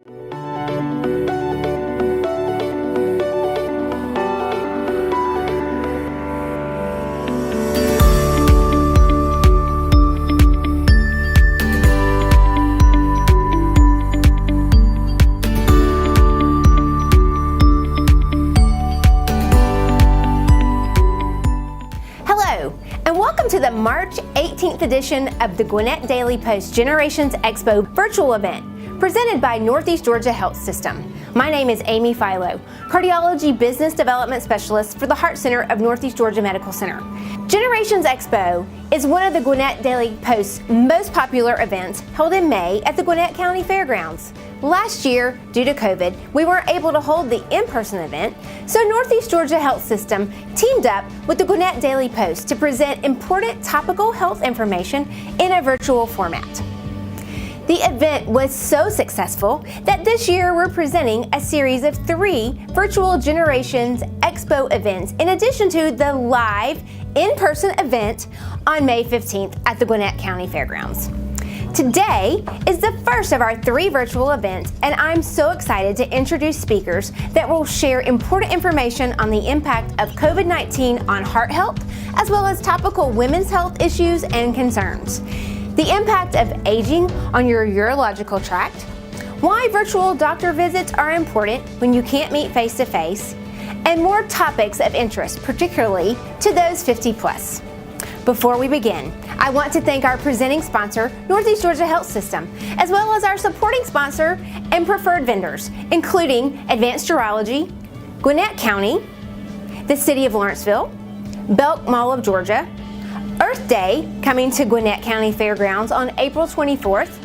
To the March 18th edition of the Gwinnett Daily Post Generations Expo virtual event presented by Northeast Georgia Health System. My name is Amy Philo, Cardiology Business Development Specialist for the Heart Center of Northeast Georgia Medical Center. Generations Expo is one of the Gwinnett Daily Post's most popular events held in May at the Gwinnett County Fairgrounds. Last year, due to COVID, we weren't able to hold the in-person event, so Northeast Georgia Health System teamed up with the Gwinnett Daily Post to present important topical health information in a virtual format. The event was so successful that this year we're presenting a series of 3 virtual Generations Expo events in addition to the live in-person event on May 15th at the Gwinnett County Fairgrounds. Today is the first of our 3 virtual events, and I'm so excited to introduce speakers that will share important information on the impact of COVID-19 on heart health, as well as topical women's health issues and concerns. The impact of aging on your urological tract, why virtual doctor visits are important when you can't meet face-to-face, and more topics of interest, particularly to those 50 plus. Before we begin, I want to thank our presenting sponsor, Northeast Georgia Health System, as well as our supporting sponsor and preferred vendors, including Advanced Urology, Gwinnett County, the City of Lawrenceville, Belk Mall of Georgia, Earth Day coming to Gwinnett County Fairgrounds on April 24th,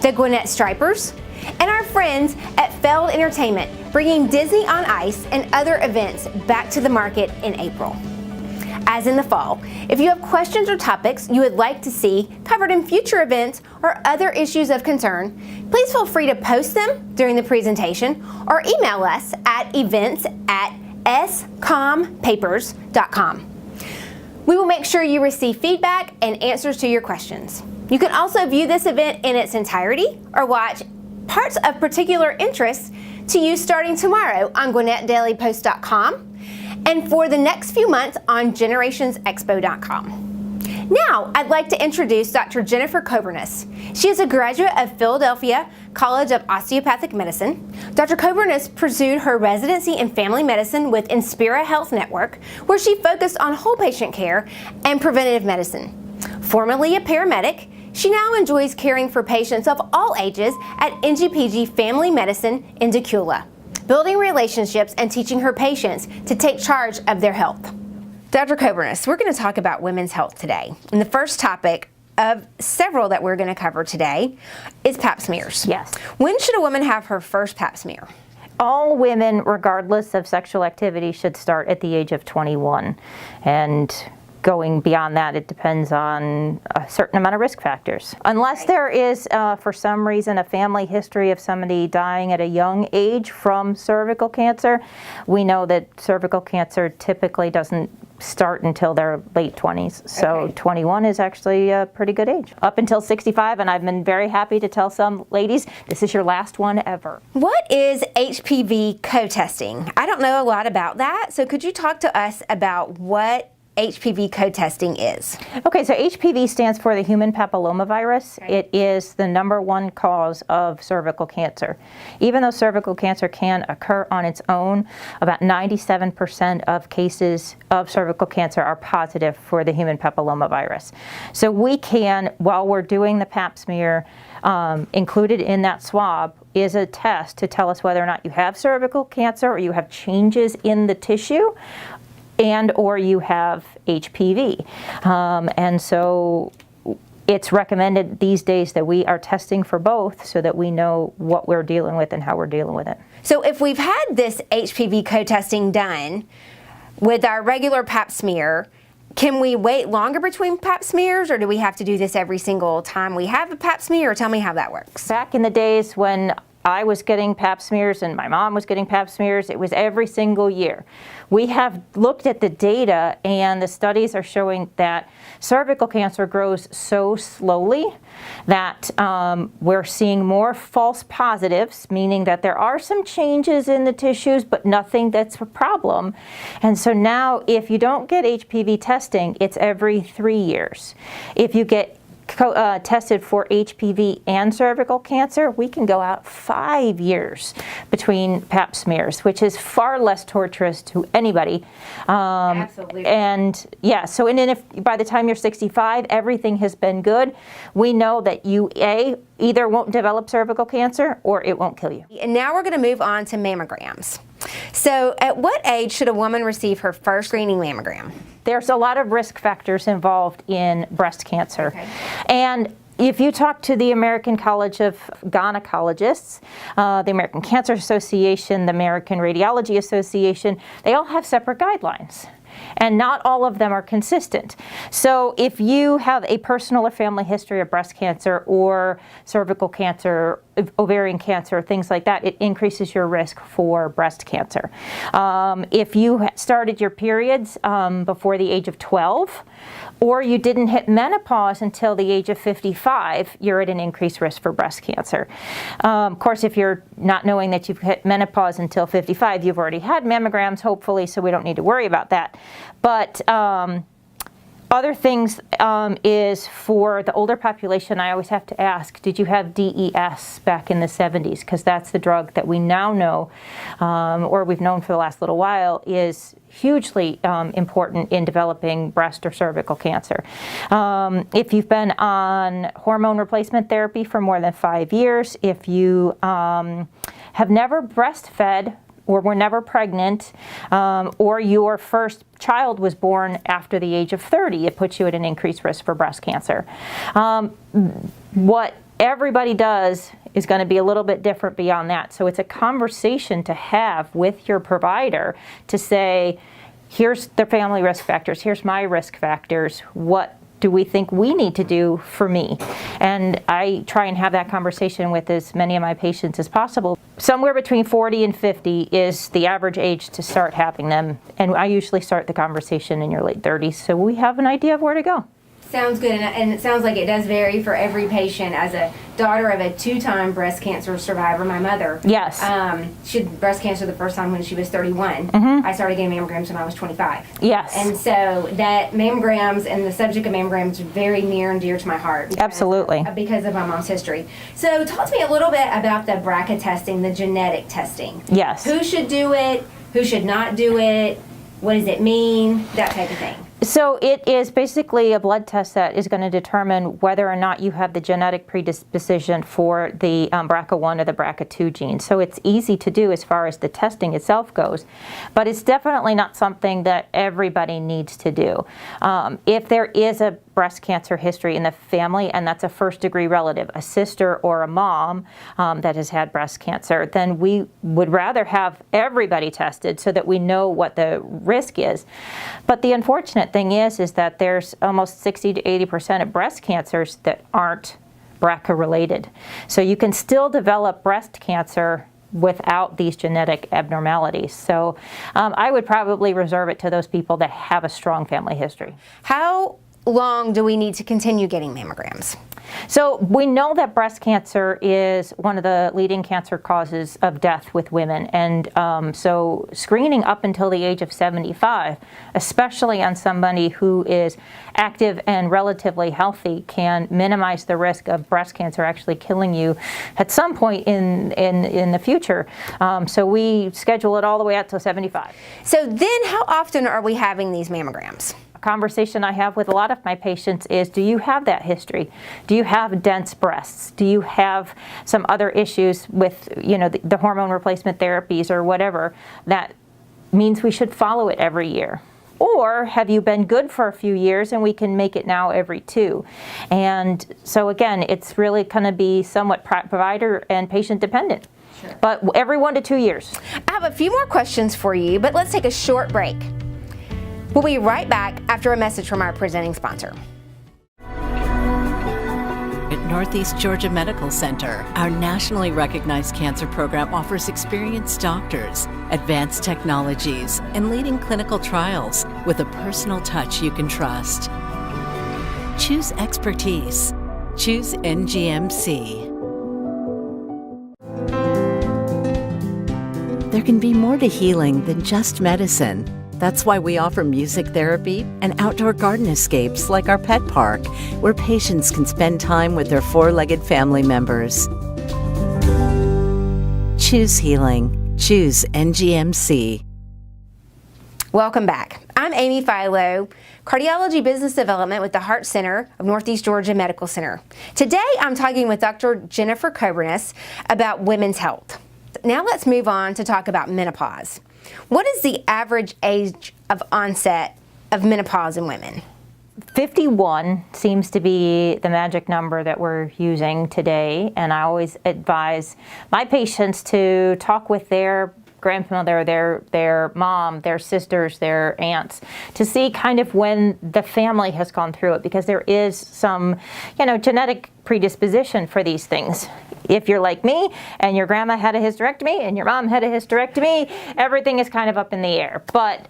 the Gwinnett Stripers, and our friends at Feld Entertainment, bringing Disney on Ice and other events back to the market in April. As in the fall, if you have questions or topics you would like to see covered in future events or other issues of concern, please feel free to post them during the presentation or email us at events@scompapers.com. We will make sure you receive feedback and answers to your questions. You can also view this event in its entirety or watch parts of particular interest to you starting tomorrow on GwinnettDailyPost.com and for the next few months on GenerationsExpo.com. Now, I'd like to introduce Dr. Jennifer Kovernis. She is a graduate of Philadelphia College of Osteopathic Medicine. Dr. Kovernis pursued her residency in family medicine with Inspira Health Network, where she focused on whole patient care and preventative medicine. Formerly a paramedic, she now enjoys caring for patients of all ages at NGPG Family Medicine in Decula, building relationships and teaching her patients to take charge of their health. Dr. Kovernis, we're going to talk about women's health today. And the first topic of several that we're going to cover today is Pap smears. Yes. When should a woman have her first Pap smear? All women, regardless of sexual activity, should start at the age of 21. And going beyond that, it depends on a certain amount of risk factors. Unless there is, for some reason, a family history of somebody dying at a young age from cervical cancer, we know that cervical cancer typically doesn't start until their late 20s. So 21 is actually a pretty good age. Up until 65, and I've been very happy to tell some ladies, this is your last one ever. What is HPV co-testing? I don't know a lot about that, so could you talk to us about what HPV co-testing is? Okay, so HPV stands for the human papillomavirus. Okay. It is the #1 cause of cervical cancer. Even though cervical cancer can occur on its own, about 97% of cases of cervical cancer are positive for the human papillomavirus. So we can, while we're doing the Pap smear, included in that swab is a test to tell us whether or not you have cervical cancer or you have changes in the tissue, and or you have HPV. And so it's recommended these days that we are testing for both so that we know what we're dealing with and how we're dealing with it. So if we've had this HPV co-testing done with our regular Pap smear, can we wait longer between Pap smears, or do we have to do this every single time we have a Pap smear, or tell me how that works? Back in the days when I was getting Pap smears and my mom was getting Pap smears. It was every single year. We have looked at the data, and the studies are showing that cervical cancer grows so slowly that we're seeing more false positives, meaning that there are some changes in the tissues, but nothing that's a problem. And so now if you don't get HPV testing, it's every 3 years. If you get tested for HPV and cervical cancer, we can go out 5 years between Pap smears, which is far less torturous to anybody. Absolutely. And yeah, so and then if by the time you're 65, everything has been good, we know that you either won't develop cervical cancer or it won't kill you. And now we're going to move on to mammograms. So at what age should a woman receive her first screening mammogram? There's a lot of risk factors involved in breast cancer. Okay. And if you talk to the American College of Gynecologists, the American Cancer Association, the American Radiology Association, they all have separate guidelines. And not all of them are consistent. So if you have a personal or family history of breast cancer or cervical cancer, ovarian cancer, things like that, it increases your risk for breast cancer. If you started your periods before the age of 12, or you didn't hit menopause until the age of 55, you're at an increased risk for breast cancer. Of course, if you're not knowing that you've hit menopause until 55, you've already had mammograms, hopefully, so we don't need to worry about that. But other things is for the older population, I always have to ask, did you have DES back in the 70s? Because that's the drug that we now know, or we've known for the last little while, is hugely important in developing breast or cervical cancer. If you've been on hormone replacement therapy for more than 5 years, if you have never breastfed or were never pregnant, or your first child was born after the age of 30, it puts you at an increased risk for breast cancer. What everybody does is going to be a little bit different beyond that. So it's a conversation to have with your provider to say, here's the family risk factors, here's my risk factors, what do we think we need to do for me? And I try and have that conversation with as many of my patients as possible. Somewhere between 40 and 50 is the average age to start having them. And I usually start the conversation in your late 30s, so we have an idea of where to go. Sounds good, and it sounds like it does vary for every patient. As a daughter of a 2-time breast cancer survivor, my mother, yes, she had breast cancer the first time when she was 31. Mm-hmm. I started getting mammograms when I was 25. Yes. And so that mammograms and the subject of mammograms is very near and dear to my heart. Absolutely. Because of my mom's history. So talk to me a little bit about the BRCA testing, the genetic testing. Yes. Who should do it? Who should not do it? What does it mean? That type of thing. So it is basically a blood test that is going to determine whether or not you have the genetic predisposition for the BRCA1 or the BRCA2 gene. So it's easy to do as far as the testing itself goes, but it's definitely not something that everybody needs to do. If there is a breast cancer history in the family, and that's a first-degree relative, a sister or a mom that has had breast cancer, then we would rather have everybody tested so that we know what the risk is. But the unfortunate thing is that there's almost 60 to 80% of breast cancers that aren't BRCA related. So you can still develop breast cancer without these genetic abnormalities. So I would probably reserve it to those people that have a strong family history. How long do we need to continue getting mammograms? So we know that breast cancer is one of the leading cancer causes of death with women, and so screening up until the age of 75, especially on somebody who is active and relatively healthy, can minimize the risk of breast cancer actually killing you at some point in the future. So we schedule it all the way out to 75. So then how often are we having these mammograms? Conversation I have with a lot of my patients is, do you have that history? Do you have dense breasts? Do you have some other issues with, the hormone replacement therapies or whatever that means we should follow it every year? Or have you been good for a few years and we can make it now every 2? And so again, it's really going to be somewhat provider and patient dependent. Sure. But every 1 to 2 years. I have a few more questions for you, but let's take a short break. We'll be right back after a message from our presenting sponsor. At Northeast Georgia Medical Center. Our nationally recognized cancer program offers experienced doctors, advanced technologies, and leading clinical trials with a personal touch you can trust. Choose expertise. Choose NGMC. There can be more to healing than just medicine. That's why we offer music therapy and outdoor garden escapes like our pet park, where patients can spend time with their four-legged family members. Choose healing. Choose NGMC. Welcome back. I'm Amy Philo, Cardiology Business Development with the Heart Center of Northeast Georgia Medical Center. Today I'm talking with Dr. Jennifer Kovernis about women's health. Now let's move on to talk about menopause. What is the average age of onset of menopause in women? 51 seems to be the magic number that we're using today, and I always advise my patients to talk with their grandmother, their mom, their sisters, their aunts, to see kind of when the family has gone through it, because there is some, genetic predisposition for these things. If you're like me and your grandma had a hysterectomy and your mom had a hysterectomy, everything is kind of up in the air. But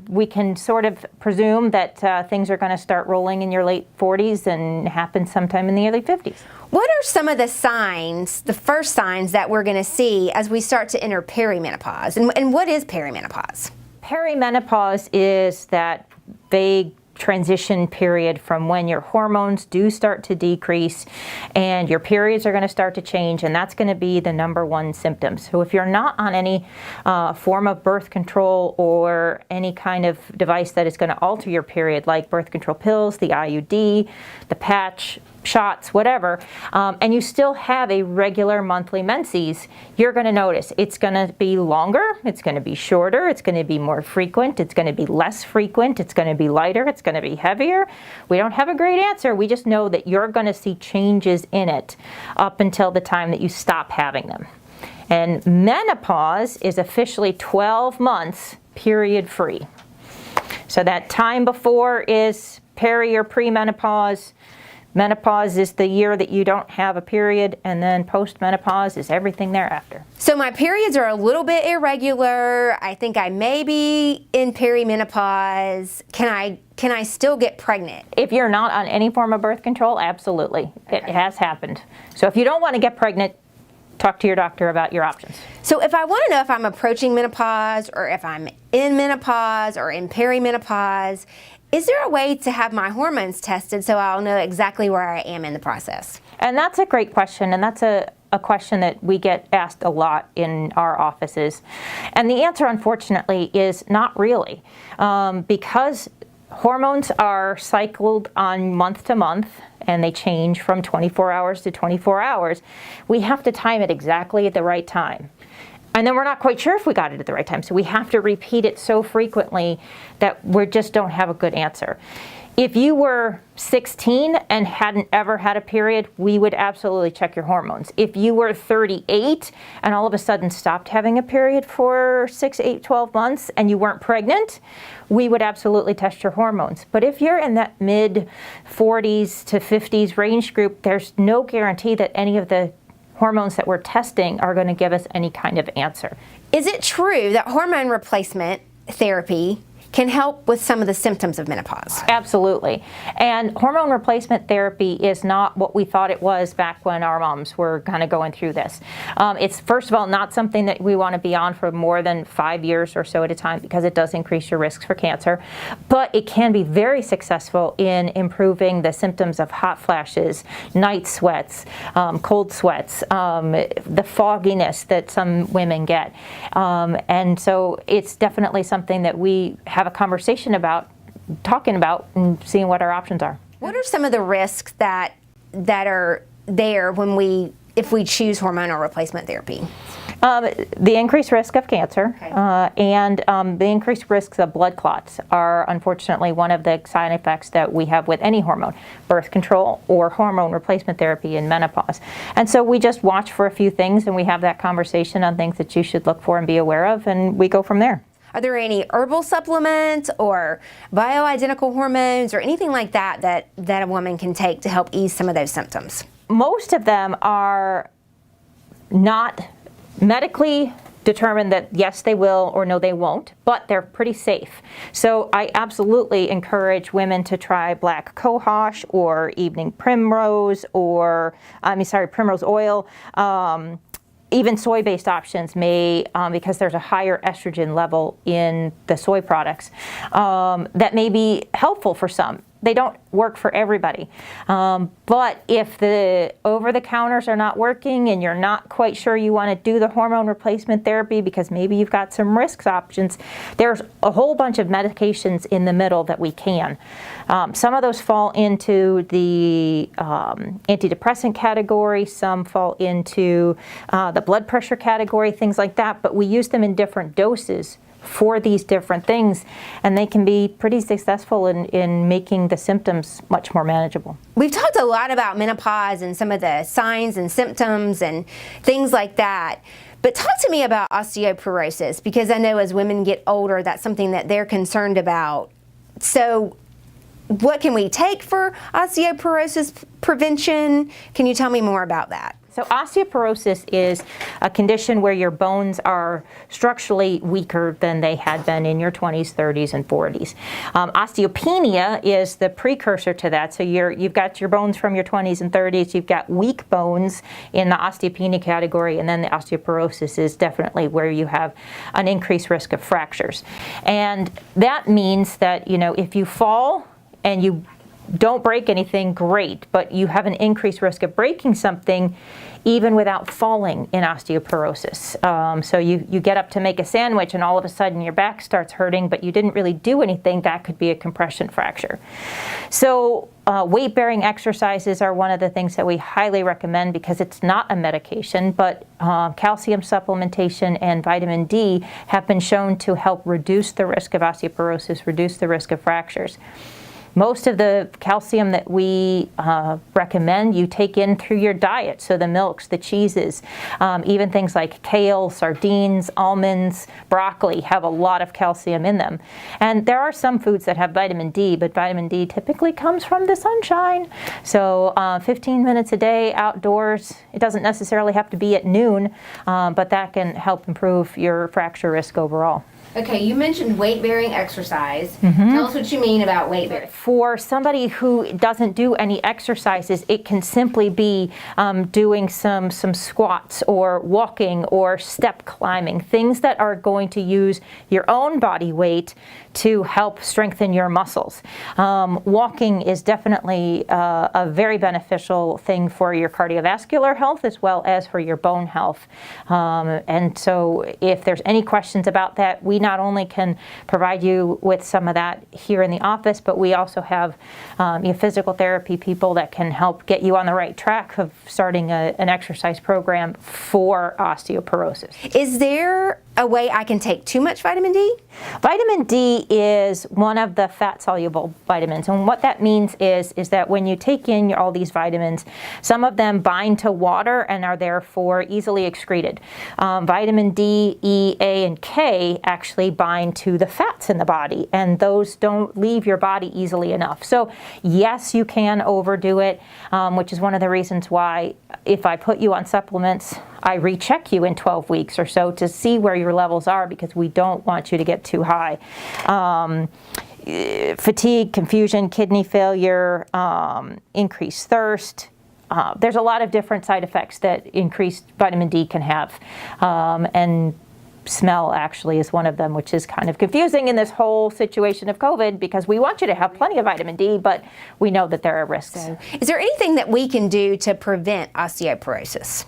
we can sort of presume that things are going to start rolling in your late 40s and happen sometime in the early 50s. What are some of the signs, the first signs that we're going to see as we start to enter perimenopause? And what is perimenopause? Perimenopause is that vague transition period from when your hormones do start to decrease and your periods are going to start to change, and that's going to be the number one symptom. So if you're not on any form of birth control or any kind of device that is going to alter your period, like birth control pills, the IUD, the patch, shots, whatever, and you still have a regular monthly menses, you're going to notice it's going to be longer, it's going to be shorter, it's going to be more frequent, it's going to be less frequent, it's going to be lighter, it's going to be heavier. We don't have a great answer. We just know that you're going to see changes in it up until the time that you stop having them. And menopause is officially 12 months period free. So that time before is peri or premenopause. Menopause is the year that you don't have a period, and then postmenopause is everything thereafter. So my periods are a little bit irregular. I think I may be in perimenopause. Can I still get pregnant? If you're not on any form of birth control, absolutely. Okay. It has happened. So if you don't want to get pregnant, talk to your doctor about your options. So if I want to know if I'm approaching menopause or if I'm in menopause or in perimenopause, is there a way to have my hormones tested so I'll know exactly where I am in the process? And that's a great question, and that's a question that we get asked a lot in our offices. And the answer, unfortunately, is not really. Because hormones are cycled on month to month, and they change from 24 hours to 24 hours, we have to time it exactly at the right time. And then we're not quite sure if we got it at the right time. So we have to repeat it so frequently that we just don't have a good answer. If you were 16 and hadn't ever had a period, we would absolutely check your hormones. If you were 38 and all of a sudden stopped having a period for 6, 8, 12 months and you weren't pregnant, we would absolutely test your hormones. But if you're in that mid 40s to 50s range group, there's no guarantee that any of the hormones that we're testing are going to give us any kind of answer. Is it true that hormone replacement therapy can help with some of the symptoms of menopause? Absolutely. And hormone replacement therapy is not what we thought it was back when our moms were kind of going through this. It's, first of all, not something that we want to be on for more than 5 years or so at a time, because it does increase your risks for cancer. But it can be very successful in improving the symptoms of hot flashes, night sweats, cold sweats, the fogginess that some women get. And so it's definitely something that we have a conversation about, talking about, and seeing what our options are. What are some of the risks that are there if we choose hormonal replacement therapy? The increased risk of cancer, okay. And the increased risks of blood clots are unfortunately one of the side effects that we have with any hormone, birth control or hormone replacement therapy in menopause. And so we just watch for a few things, and we have that conversation on things that you should look for and be aware of, and we go from there. Are there any herbal supplements or bioidentical hormones or anything like that a woman can take to help ease some of those symptoms? most of them are not medically determined that yes, they will or no, they won't, but they're pretty safe. So I absolutely encourage women to try black cohosh or evening primrose or, primrose oil. Even soy-based options may, because there's a higher estrogen level in the soy products, that may be helpful for some. They don't work for everybody. But if the over-the-counters are not working and you're not quite sure you want to do the hormone replacement therapy because maybe you've got some risk options, there's a whole bunch of medications in the middle that we can. Some of those fall into the antidepressant category, some fall into the blood pressure category, things like that, but we use them in different doses for these different things, and they can be pretty successful in making the symptoms much more manageable. We've talked a lot about menopause and some of the signs and symptoms and things like that, but talk to me about osteoporosis, because I know as women get older, that's something that they're concerned about. So what can we take for osteoporosis prevention? Can you tell me more about that? So osteoporosis is a condition where your bones are structurally weaker than they had been in your 20s, 30s, and 40s. Osteopenia is the precursor to that. So you've got your bones from your 20s and 30s, you've got weak bones in the osteopenia category, and then the osteoporosis is definitely where you have an increased risk of fractures. And that means that, if you fall and you don't break anything, great, but you have an increased risk of breaking something even without falling in osteoporosis. So you get up to make a sandwich and all of a sudden your back starts hurting, but you didn't really do anything. That could be a compression fracture. So weight-bearing exercises are one of the things that we highly recommend because it's not a medication, but calcium supplementation and vitamin D have been shown to help reduce the risk of osteoporosis, reduce the risk of fractures. Most of the calcium that we recommend you take in through your diet, so the milks, the cheeses, even things like kale, sardines, almonds, broccoli have a lot of calcium in them. And there are some foods that have vitamin D, but vitamin D typically comes from the sunshine. So 15 minutes a day outdoors, it doesn't necessarily have to be at noon, but that can help improve your fracture risk overall. Okay, you mentioned weight-bearing exercise. Tell us what you mean about weight-bearing. For somebody who doesn't do any exercises, it can simply be doing some squats or walking or step climbing, things that are going to use your own body weight to help strengthen your muscles. Walking is definitely a very beneficial thing for your cardiovascular health as well as for your bone health. And so if there's any questions about that, we not only can provide you with some of that here in the office, but we also have physical therapy people that can help get you on the right track of starting an exercise program for osteoporosis. Is there a way I can take too much vitamin D? Vitamin D is one of the fat-soluble vitamins, and what that means is that when you take in all these vitamins, some of them bind to water and are therefore easily excreted. Vitamin D, E, A, and K actually bind to the fats in the body, and those don't leave your body easily enough. So yes, you can overdo it, which is one of the reasons why if I put you on supplements, I recheck you in 12 weeks or so to see where your levels are, because we don't want you to get too high. Fatigue, confusion, kidney failure, increased thirst. There's a lot of different side effects that increased vitamin D can have. And smell actually is one of them, which is kind of confusing in this whole situation of COVID, because we want you to have plenty of vitamin D, but we know that there are risks. So, is there anything that we can do to prevent osteoporosis?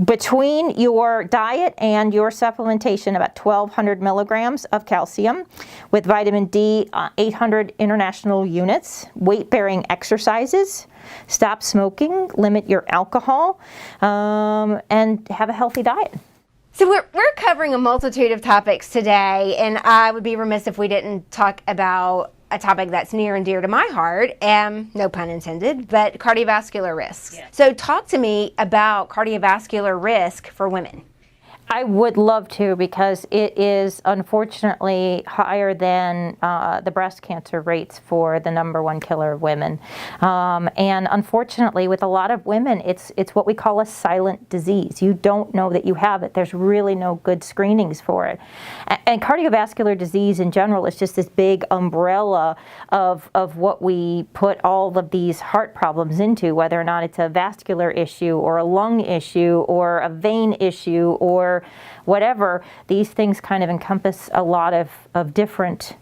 Between your diet and your supplementation, about 1,200 milligrams of calcium, with vitamin D, 800 international units, weight-bearing exercises, stop smoking, limit your alcohol, and have a healthy diet. So we're covering a multitude of topics today, and I would be remiss if we didn't talk about a topic that's near and dear to my heart, no pun intended, but cardiovascular risks. Yes. So talk to me about cardiovascular risk for women. I would love to, because it is unfortunately higher than the breast cancer rates for the #1 killer of women. And unfortunately, with a lot of women, it's what we call a silent disease. You don't know that you have it. There's really no good screenings for it. And cardiovascular disease in general is just this big umbrella of what we put all of these heart problems into, whether or not it's a vascular issue or a lung issue or a vein issue or whatever. These things kind of encompass a lot of different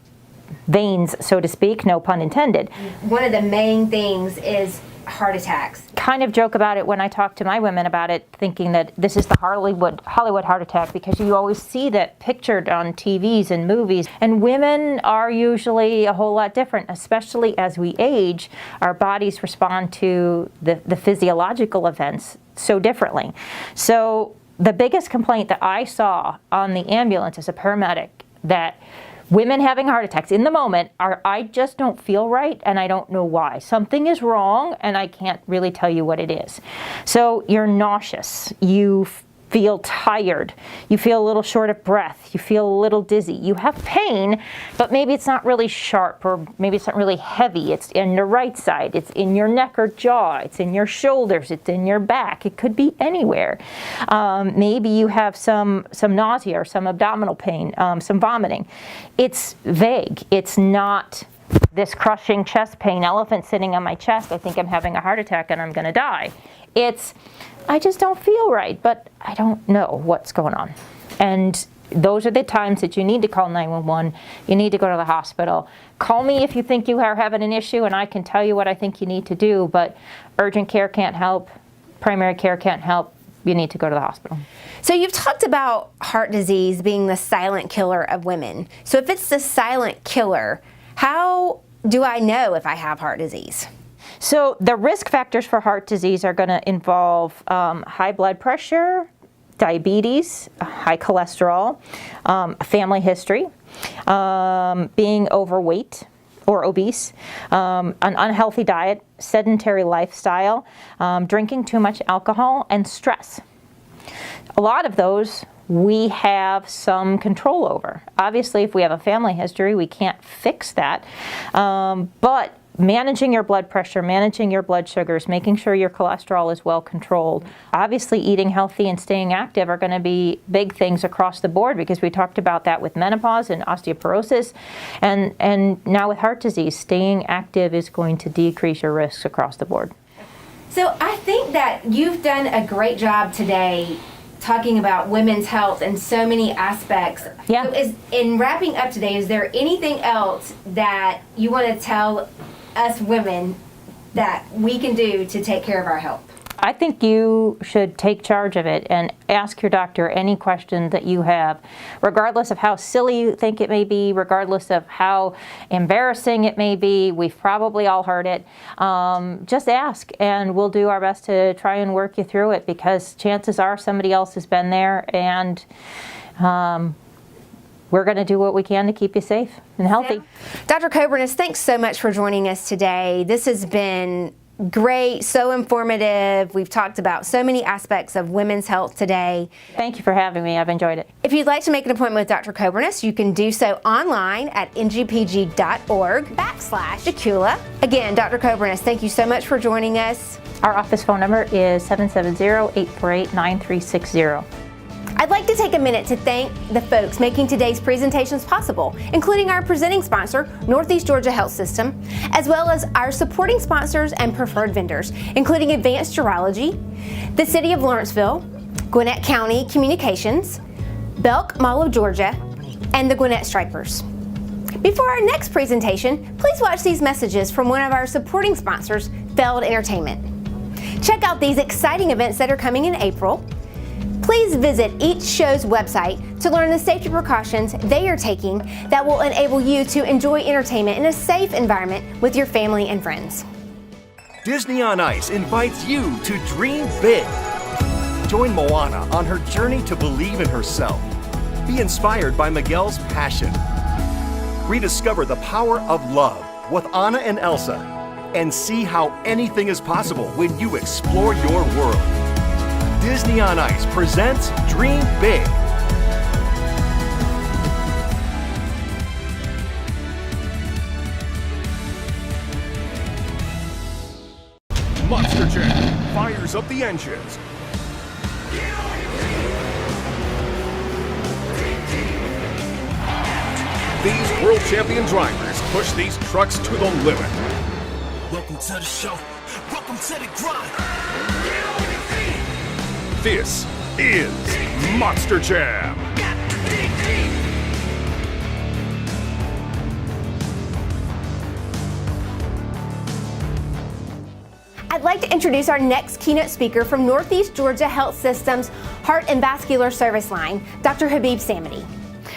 veins, so to speak, no pun intended. One of the main things is heart attacks. Kind of joke about it when I talk to my women about it, thinking that this is the Hollywood heart attack, because you always see that pictured on TVs and movies. And women are usually a whole lot different, especially as we age. Our bodies respond to the physiological events so differently. So the biggest complaint that I saw on the ambulance as a paramedic, that women having heart attacks in the moment are, I just don't feel right and I don't know why. Something is wrong and I can't really tell you what it is. So you're nauseous, you feel tired, you feel a little short of breath, you feel a little dizzy, you have pain, but maybe it's not really sharp, or maybe it's not really heavy. It's in the right side, it's in your neck or jaw, it's in your shoulders, it's in your back, it could be anywhere. Maybe you have some nausea or some abdominal pain, some vomiting. It's vague. It's not this crushing chest pain, elephant sitting on my chest, I think I'm having a heart attack and I'm going to die. It's, I just don't feel right, but I don't know what's going on. And those are the times that you need to call 911. You need to go to the hospital. Call me if you think you are having an issue, and I can tell you what I think you need to do, but urgent care can't help, primary care can't help. You need to go to the hospital. So you've talked about heart disease being the silent killer of women. So if it's the silent killer, how do I know if I have heart disease? So the risk factors for heart disease are going to involve high blood pressure, diabetes, high cholesterol, family history, being overweight or obese, an unhealthy diet, sedentary lifestyle, drinking too much alcohol, and stress. A lot of those we have some control over. Obviously, if we have a family history, we can't fix that, but managing your blood pressure, managing your blood sugars, making sure your cholesterol is well controlled. Obviously, eating healthy and staying active are going to be big things across the board, because we talked about that with menopause and osteoporosis, and now with heart disease, staying active is going to decrease your risks across the board. So I think that you've done a great job today talking about women's health in so many aspects. Yeah. So in wrapping up today, is there anything else that you want to tell us women that we can do to take care of our health? I think you should take charge of it and ask your doctor any question that you have, regardless of how silly you think it may be, regardless of how embarrassing it may be. We've probably all heard it. Just ask, and we'll do our best to try and work you through it, because chances are somebody else has been there, and we're going to do what we can to keep you safe and healthy. Dr. Kovernis, thanks so much for joining us today. This has been great, so informative. We've talked about so many aspects of women's health today. Thank you for having me. I've enjoyed it. If you'd like to make an appointment with Dr. Kovernis, you can do so online at ngpg.org/Jacula. Again, Dr. Kovernis, thank you so much for joining us. Our office phone number is 770-848-9360. I'd like to take a minute to thank the folks making today's presentations possible, including our presenting sponsor, Northeast Georgia Health System, as well as our supporting sponsors and preferred vendors, including Advanced Urology, the City of Lawrenceville, Gwinnett County Communications, Belk Mall of Georgia, and the Gwinnett Stripers. Before our next presentation, please watch these messages from one of our supporting sponsors, Feld Entertainment. Check out these exciting events that are coming in April. Please visit each show's website to learn the safety precautions they are taking that will enable you to enjoy entertainment in a safe environment with your family and friends. Disney on Ice invites you to dream big. Join Moana on her journey to believe in herself. Be inspired by Miguel's passion. Rediscover the power of love with Anna and Elsa, and see how anything is possible when you explore your world. Disney on Ice presents Dream Big. Monster Jam fires up the engines. These world champion drivers push these trucks to the limit. Welcome to the show. Welcome to the grind. This is Monster Jam. I'd like to introduce our next keynote speaker from Northeast Georgia Health System's Heart and Vascular Service Line, Dr. Habib Samadi.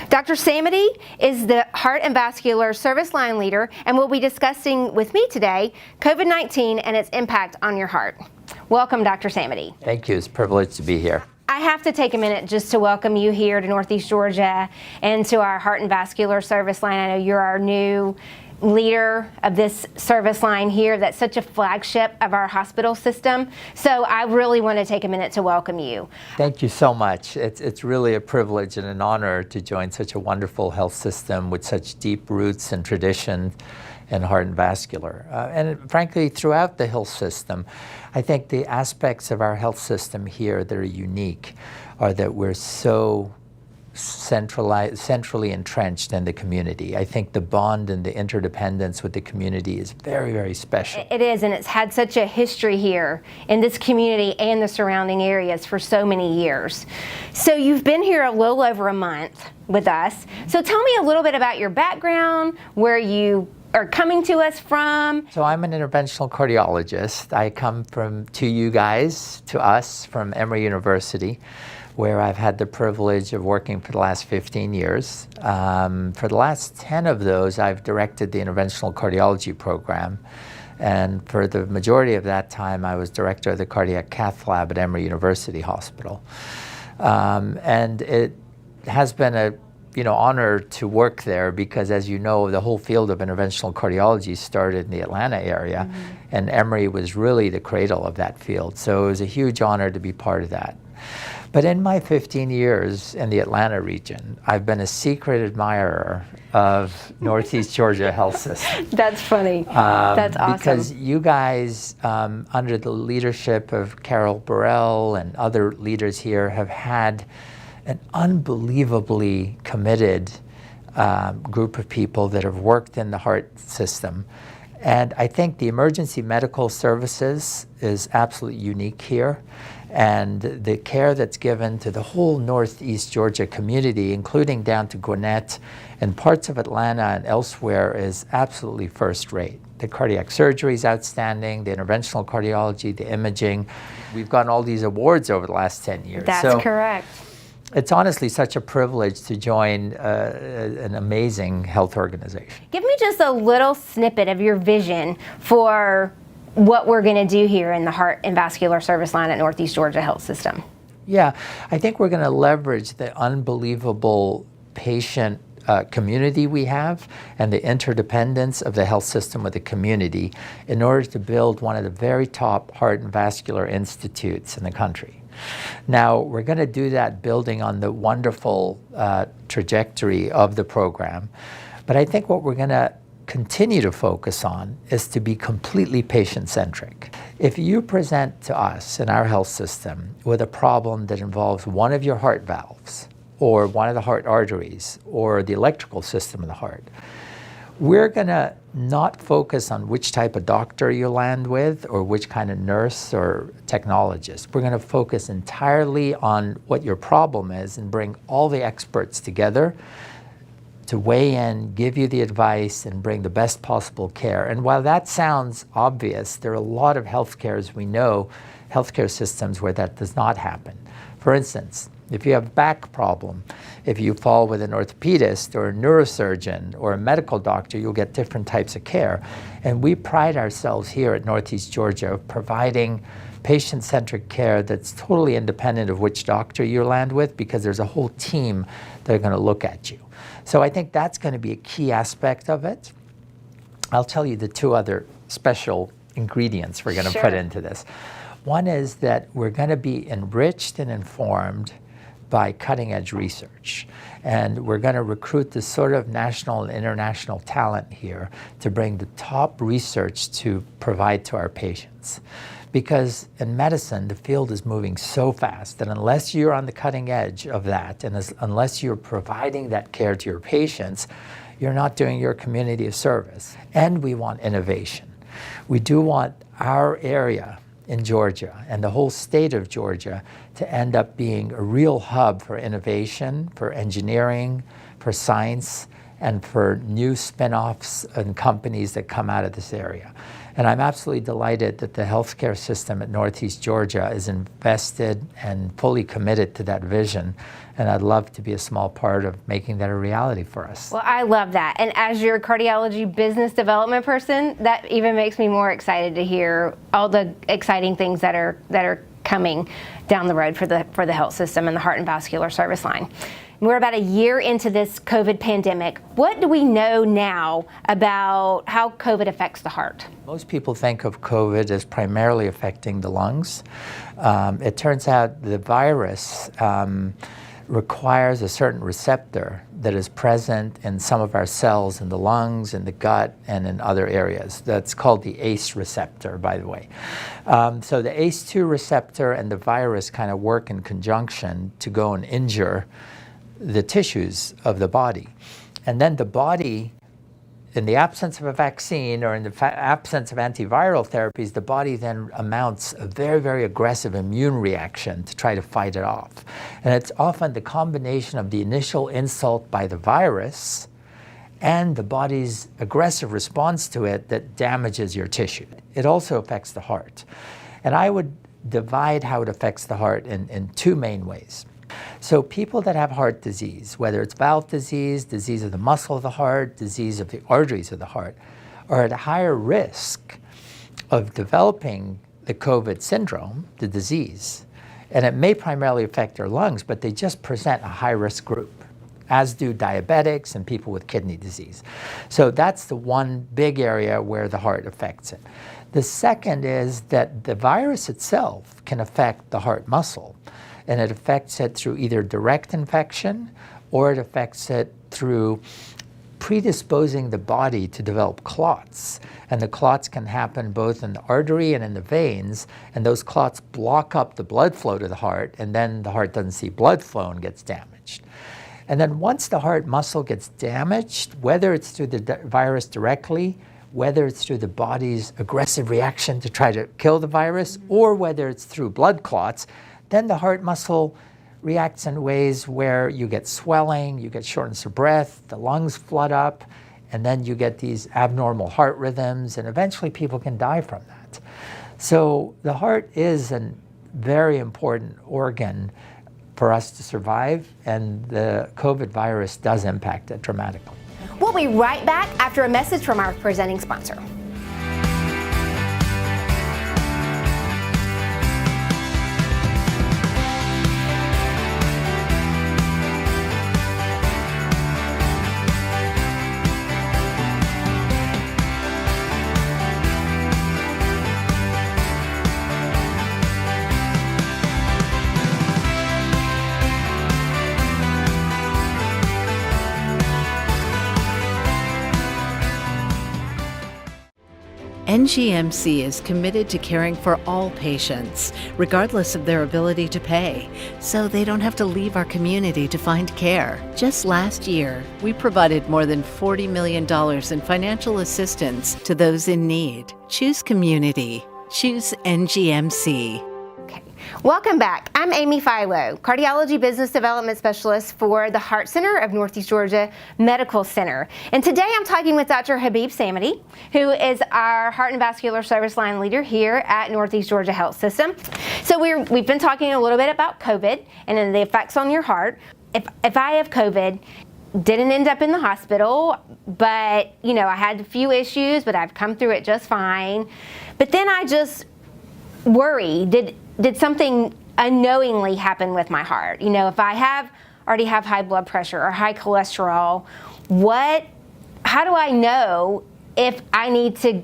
Dr. Samadi is the Heart and Vascular Service Line leader and will be discussing with me today COVID-19 and its impact on your heart. Welcome, Dr. Samadi. Thank you. It's a privilege to be here. I have to take a minute just to welcome you here to Northeast Georgia and to our Heart and Vascular Service Line. I know you're our new leader of this service line here. That's such a flagship of our hospital system. So I really want to take a minute to welcome you. Thank you so much. It's really a privilege and an honor to join such a wonderful health system with such deep roots and tradition in heart and vascular. And frankly, throughout the health system, I think the aspects of our health system here that are unique are that we're so centrally entrenched in the community. I think the bond and the interdependence with the community is very, very special. It is, and it's had such a history here in this community and the surrounding areas for so many years. So you've been here a little over a month with us. So tell me a little bit about your background, where you are coming to us from. So I'm an interventional cardiologist. I come to us from Emory University, where I've had the privilege of working for the last 15 years. For the last 10 of those, I've directed the interventional cardiology program. And for the majority of that time, I was director of the cardiac cath lab at Emory University Hospital. And it has been a honor to work there because, as you know, the whole field of interventional cardiology started in the Atlanta area, and Emory was really the cradle of that field. So it was a huge honor to be part of that. But in my 15 years in the Atlanta region, I've been a secret admirer of Northeast Georgia Health System. That's funny. That's awesome. Because you guys, under the leadership of Carol Burrell and other leaders here, have had an unbelievably committed group of people that have worked in the heart system. And I think the emergency medical services is absolutely unique here. And the care that's given to the whole Northeast Georgia community, including down to Gwinnett and parts of Atlanta and elsewhere, is absolutely first rate. The cardiac surgery is outstanding, the interventional cardiology, the imaging. We've gotten all these awards over the last 10 years. That's correct. It's honestly such a privilege to join an amazing health organization. Give me just a little snippet of your vision for what we're going to do here in the Heart and Vascular Service Line at Northeast Georgia Health System. Yeah, I think we're going to leverage the unbelievable patient community we have and the interdependence of the health system with the community in order to build one of the very top heart and vascular institutes in the country. Now, we're going to do that building on the wonderful trajectory of the program, but I think what we're going to continue to focus on is to be completely patient-centric. If you present to us in our health system with a problem that involves one of your heart valves or one of the heart arteries or the electrical system of the heart, we're going to not focus on which type of doctor you land with or which kind of nurse or technologist. We're going to focus entirely on what your problem is and bring all the experts together to weigh in, give you the advice, and bring the best possible care. And while that sounds obvious, there are a lot of healthcare, as we know, healthcare systems where that does not happen. For instance, if you have a back problem, if you fall with an orthopedist or a neurosurgeon or a medical doctor, you'll get different types of care. And we pride ourselves here at Northeast Georgia of providing patient-centric care that's totally independent of which doctor you land with, because there's a whole team that are going to look at you. So I think that's going to be a key aspect of it. I'll tell you the two other special ingredients we're going to put into this. One is that we're going to be enriched and informed by cutting-edge research. And we're going to recruit the sort of national and international talent here to bring the top research to provide to our patients. Because in medicine, the field is moving so fast that unless you're on the cutting edge of that, and unless you're providing that care to your patients, you're not doing your community a service. And we want innovation. We do want our area in Georgia and the whole state of Georgia to end up being a real hub for innovation, for engineering, for science, and for new spin-offs and companies that come out of this area. And I'm absolutely delighted that the healthcare system at Northeast Georgia is invested and fully committed to that vision. And I'd love to be a small part of making that a reality for us. Well, I love that. And as your cardiology business development person, that even makes me more excited to hear all the exciting things that are coming down the road for the health system and the heart and vascular service line. We're about a year into this COVID pandemic. What do we know now about how COVID affects the heart? Most people think of COVID as primarily affecting the lungs. It turns out the virus requires a certain receptor that is present in some of our cells in the lungs, in the gut, and in other areas. That's called the ACE receptor, by the way. So the ACE2 receptor and the virus kind of work in conjunction to go and injure the tissues of the body. And then the body, in the absence of a vaccine or in the absence of antiviral therapies, the body then mounts a very, very aggressive immune reaction to try to fight it off. And it's often the combination of the initial insult by the virus and the body's aggressive response to it that damages your tissue. It also affects the heart. And I would divide how it affects the heart in two main ways. So people that have heart disease, whether it's valve disease, disease of the muscle of the heart, disease of the arteries of the heart, are at a higher risk of developing the COVID syndrome, the disease. And it may primarily affect their lungs, but they just present a high-risk group, as do diabetics and people with kidney disease. So that's the one big area where the heart affects it. The second is that the virus itself can affect the heart muscle. And it affects it through either direct infection or it affects it through predisposing the body to develop clots. And the clots can happen both in the artery and in the veins, and those clots block up the blood flow to the heart, and then the heart doesn't see blood flow and gets damaged. And then once the heart muscle gets damaged, whether it's through the virus directly, whether it's through the body's aggressive reaction to try to kill the virus, or whether it's through blood clots, then the heart muscle reacts in ways where you get swelling, you get shortness of breath, the lungs flood up, and then you get these abnormal heart rhythms, and eventually people can die from that. So the heart is a very important organ for us to survive, and the COVID virus does impact it dramatically. We'll be right back after a message from our presenting sponsor. NGMC is committed to caring for all patients, regardless of their ability to pay, so they don't have to leave our community to find care. Just last year, we provided more than $40 million in financial assistance to those in need. Choose community. Choose NGMC. Welcome back. I'm Amy Philo, Cardiology Business Development Specialist for the Heart Center of Northeast Georgia Medical Center. And today I'm talking with Dr. Habib Samadi, who is our Heart and Vascular Service Line Leader here at Northeast Georgia Health System. So we've been talking a little bit about COVID and then the effects on your heart. If I have COVID, didn't end up in the hospital, but I had a few issues, but I've come through it just fine. But then I just worry, did something unknowingly happen with my heart? If I already have high blood pressure or high cholesterol, how do I know if I need to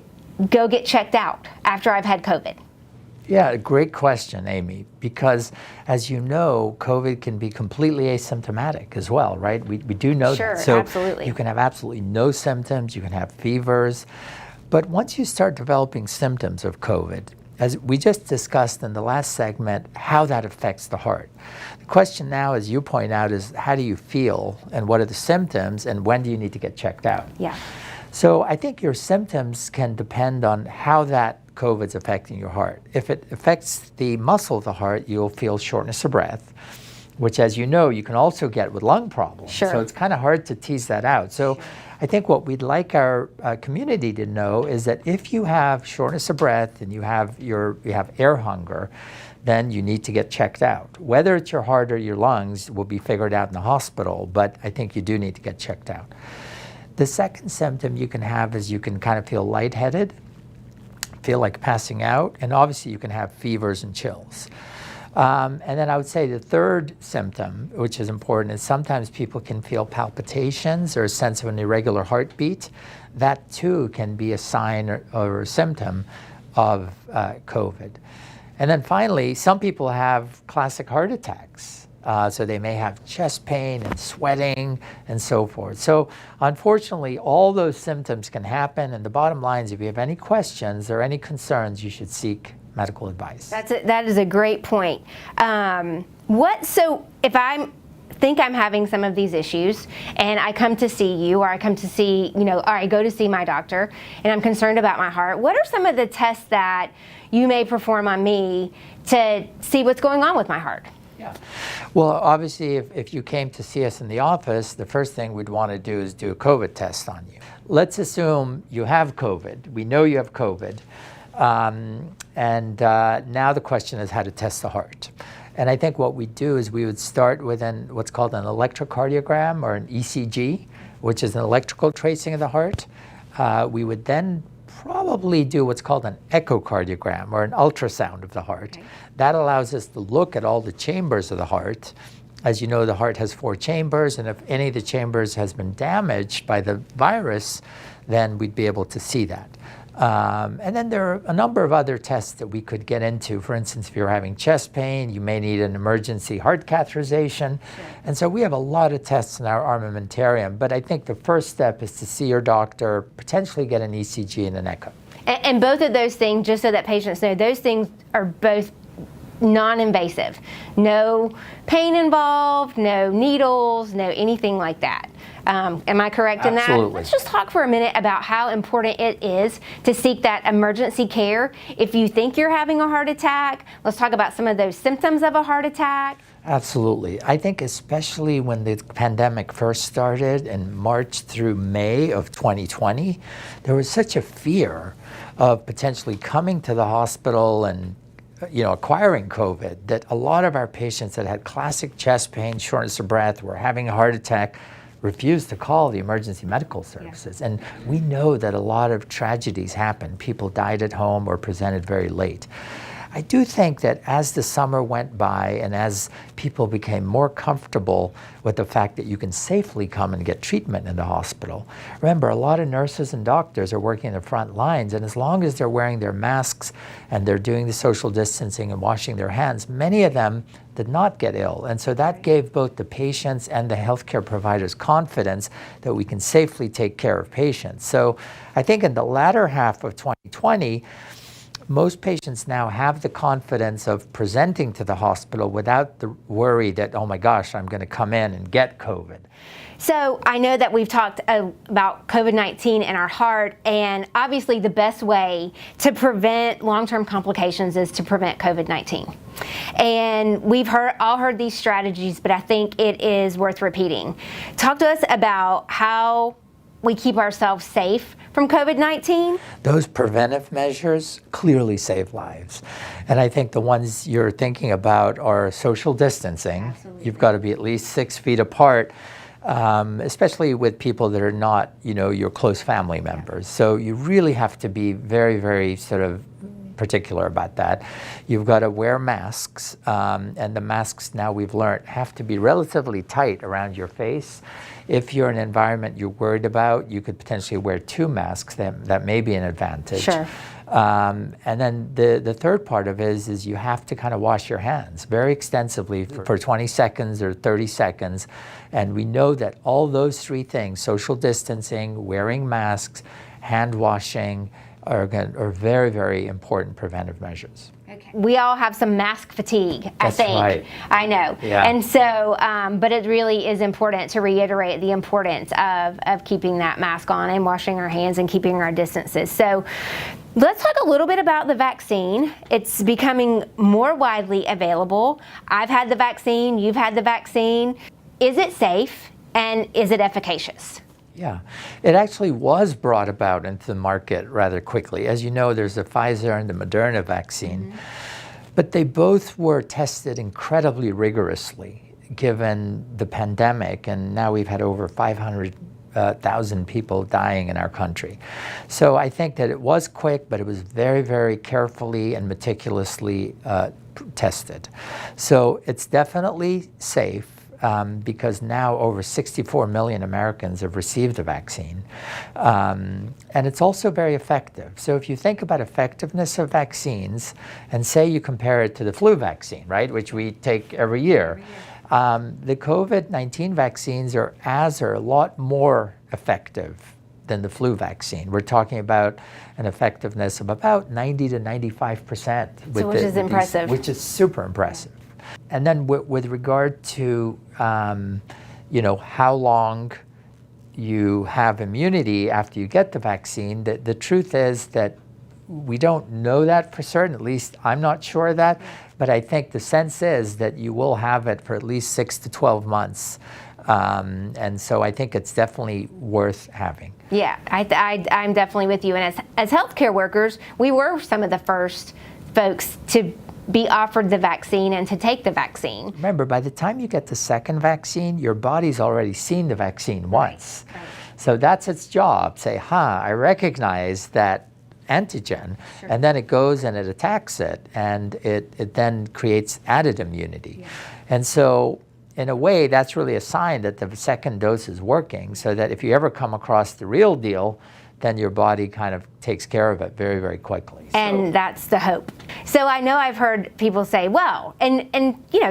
go get checked out after I've had COVID? Yeah, great question, Amy, because as you know, COVID can be completely asymptomatic as well, right? We do know Sure, that. So absolutely. you can have absolutely no symptoms, you can have fevers, but once you start developing symptoms of COVID, as we just discussed in the last segment, how that affects the heart. The question now, as you point out, is how do you feel and what are the symptoms and when do you need to get checked out? Yeah. So I think your symptoms can depend on how that COVID's affecting your heart. If it affects the muscle of the heart, you'll feel shortness of breath, which, as you know, you can also get with lung problems. Sure. So it's kind of hard to tease that out. So I think what we'd like our community to know is that if you have shortness of breath and you have air hunger, then you need to get checked out. Whether it's your heart or your lungs will be figured out in the hospital, but I think you do need to get checked out. The second symptom you can have is you can kind of feel lightheaded, feel like passing out, and obviously you can have fevers and chills. And then I would say the third symptom, which is important, is sometimes people can feel palpitations or a sense of an irregular heartbeat. That too can be a sign or a symptom of COVID. And then finally, some people have classic heart attacks. So they may have chest pain and sweating and so forth. So unfortunately, all those symptoms can happen. And the bottom line is if you have any questions or any concerns, you should seek medical advice. That is a great point. So if I think I'm having some of these issues and I come to see you or I come to see, or I go to see my doctor and I'm concerned about my heart, what are some of the tests that you may perform on me to see what's going on with my heart? Yeah. Well, obviously, if you came to see us in the office, the first thing we'd want to do is do a COVID test on you. Let's assume you have COVID. We know you have COVID. Now the question is how to test the heart. And I think what we do is we would start with what's called an electrocardiogram or an ECG, which is an electrical tracing of the heart. We would then probably do what's called an echocardiogram or an ultrasound of the heart. Okay. That allows us to look at all the chambers of the heart. As you know, the heart has 4 chambers, and if any of the chambers has been damaged by the virus, then we'd be able to see that. And then there are a number of other tests that we could get into. For instance, if you're having chest pain, you may need an emergency heart catheterization. Sure. And so we have a lot of tests in our armamentarium. But I think the first step is to see your doctor, potentially get an ECG and an echo. And both of those things, just so that patients know, those things are both non-invasive. No pain involved, no needles, no anything like that. Am I correct in that? Absolutely. Let's just talk for a minute about how important it is to seek that emergency care. If you think you're having a heart attack, let's talk about some of those symptoms of a heart attack. Absolutely. I think especially when the pandemic first started in March through May of 2020, there was such a fear of potentially coming to the hospital and acquiring COVID that a lot of our patients that had classic chest pain, shortness of breath, were having a heart attack, refused to call the emergency medical services. Yeah. And we know that a lot of tragedies happened. People died at home or presented very late. I do think that as the summer went by and as people became more comfortable with the fact that you can safely come and get treatment in the hospital, remember, a lot of nurses and doctors are working in the front lines, and as long as they're wearing their masks and they're doing the social distancing and washing their hands, many of them did not get ill. And so that gave both the patients and the healthcare providers confidence that we can safely take care of patients. So I think in the latter half of 2020, most patients now have the confidence of presenting to the hospital without the worry that, oh my gosh, I'm going to come in and get COVID. So I know that we've talked about COVID-19 and our heart, and obviously the best way to prevent long-term complications is to prevent COVID-19. And we've all heard these strategies, but I think it is worth repeating. Talk to us about how we keep ourselves safe from COVID-19? Those preventive measures clearly save lives. And I think the ones you're thinking about are social distancing. Absolutely. You've got to be at least 6 feet apart, especially with people that are not, your close family members. So you really have to be very, very sort of particular about that. You've got to wear masks, and the masks now we've learned have to be relatively tight around your face. If you're in an environment you're worried about, you could potentially wear 2 masks. That may be an advantage. Sure. And then the third part of it is you have to kind of wash your hands very extensively for 20 seconds or 30 seconds. And we know that all those three things, social distancing, wearing masks, hand washing, are very, very important preventive measures. Okay. We all have some mask fatigue, I That's think. right. I know. Yeah. And so, but it really is important to reiterate the importance of keeping that mask on and washing our hands and keeping our distances. So let's talk a little bit about the vaccine. It's becoming more widely available. I've had the vaccine, you've had the vaccine. Is it safe and is it efficacious? Yeah, it actually was brought about into the market rather quickly. As you know, there's the Pfizer and the Moderna vaccine, but they both were tested incredibly rigorously given the pandemic, and now we've had over 500,000 people dying in our country. So I think that it was quick, but it was very, very carefully and meticulously tested. So it's definitely safe. Because now over 64 million Americans have received the vaccine. And it's also very effective. So if you think about effectiveness of vaccines, and say you compare it to the flu vaccine, right, which we take every year, the COVID-19 vaccines are a lot more effective than the flu vaccine. We're talking about an effectiveness of about 90 to 95%. Which is impressive. Which is super impressive. And then with regard to, how long you have immunity after you get the vaccine, the truth is that we don't know that for certain. At least I'm not sure of that. But I think the sense is that you will have it for at least 6 to 12 months. And so I think it's definitely worth having. Yeah, I'm definitely with you. And as healthcare workers, we were some of the first folks to be offered the vaccine and to take the vaccine. Remember, by the time you get the second vaccine, your body's already seen the vaccine once. Right. So that's its job. Say, I recognize that antigen, and then it goes and it attacks it, and it then creates added immunity. Yeah. And so in a way, that's really a sign that the second dose is working, so that if you ever come across the real deal, then your body kind of takes care of it very, very quickly. And that's the hope. So I know I've heard people say, well, and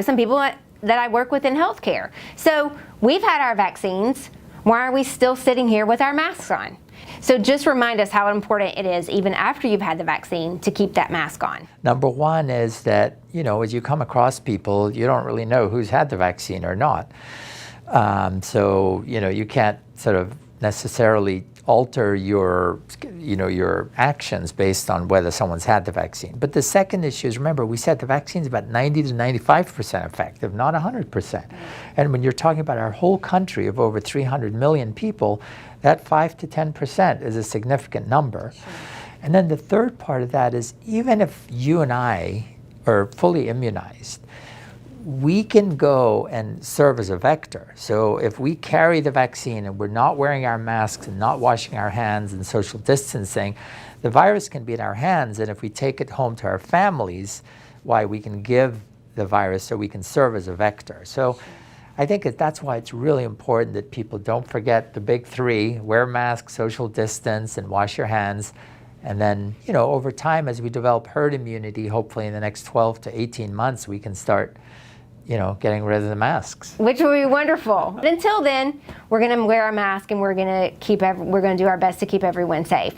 some people that I work with in healthcare. So we've had our vaccines. Why are we still sitting here with our masks on? So just remind us how important it is, even after you've had the vaccine, to keep that mask on. Number one is that, as you come across people, you don't really know who's had the vaccine or not. So, you can't sort of necessarily alter your actions based on whether someone's had the vaccine. But the second issue is, remember, we said the vaccine is about 90 to 95% effective, not 100%. And when you're talking about our whole country of over 300 million people, that 5 to 10% is a significant number. Sure. And then the third part of that is, even if you and I are fully immunized, we can go and serve as a vector. So if we carry the vaccine and we're not wearing our masks and not washing our hands and social distancing, the virus can be in our hands, and if we take it home to our families, we can give the virus so we can serve as a vector. So I think that's why it's really important that people don't forget the big three: wear masks, social distance, and wash your hands. And then, over time, as we develop herd immunity, hopefully in the next 12 to 18 months, we can start getting rid of the masks. Which will be wonderful. But until then, we're going to wear our mask, and we're going to do our best to keep everyone safe.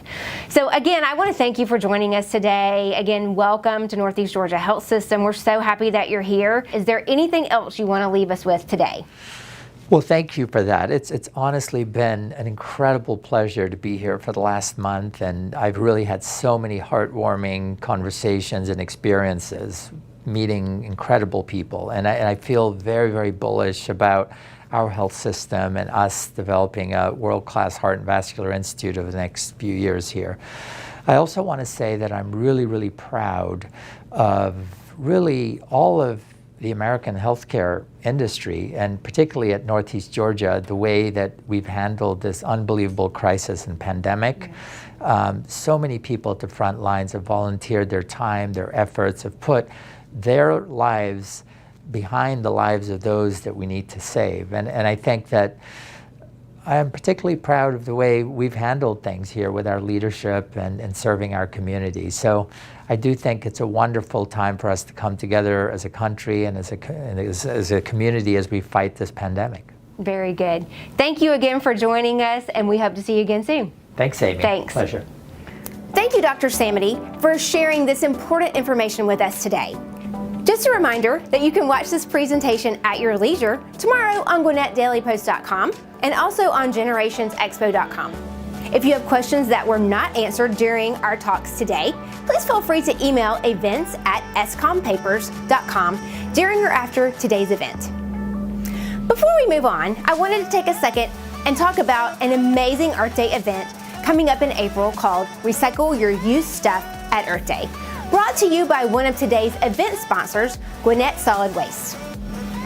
So again, I want to thank you for joining us today. Again, welcome to Northeast Georgia Health System. We're so happy that you're here. Is there anything else you want to leave us with today? Well, thank you for that. It's honestly been an incredible pleasure to be here for the last month, and I've really had so many heartwarming conversations and experiences meeting incredible people. And I feel very, very bullish about our health system and us developing a world-class heart and vascular institute over the next few years here. I also want to say that I'm really, really proud of really all of the American healthcare industry, and particularly at Northeast Georgia, the way that we've handled this unbelievable crisis and pandemic. So many people at the front lines have volunteered their time, their efforts, have put their lives behind the lives of those that we need to save. And I think that I'm particularly proud of the way we've handled things here with our leadership and serving our community. So I do think it's a wonderful time for us to come together as a country and as a community as we fight this pandemic. Very good. Thank you again for joining us, and we hope to see you again soon. Thanks, Amy. Thanks. Pleasure. Thank you, Dr. Samity, for sharing this important information with us today. Just a reminder that you can watch this presentation at your leisure tomorrow on GwinnettDailyPost.com and also on GenerationsExpo.com. If you have questions that were not answered during our talks today, please feel free to email events@escompapers.com during or after today's event. Before we move on, I wanted to take a second and talk about an amazing Earth Day event coming up in April called Recycle Your Used Stuff at Earth Day, brought to you by one of today's event sponsors, Gwinnett Solid Waste.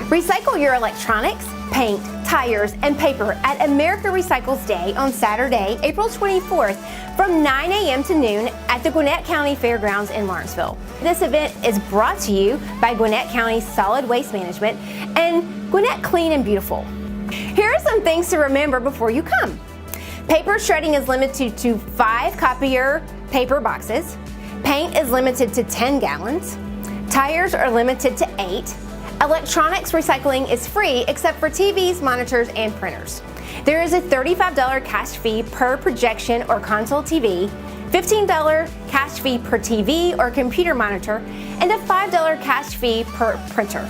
Recycle your electronics, paint, tires, and paper at America Recycles Day on Saturday, April 24th from 9 a.m. to noon at the Gwinnett County Fairgrounds in Lawrenceville. This event is brought to you by Gwinnett County Solid Waste Management and Gwinnett Clean and Beautiful. Here are some things to remember before you come. Paper shredding is limited to 5 copier paper boxes. Paint is limited to 10 gallons. Tires are limited to 8. Electronics recycling is free except for TVs, monitors, and printers. There is a $35 cash fee per projection or console TV, $15 cash fee per TV or computer monitor, and a $5 cash fee per printer.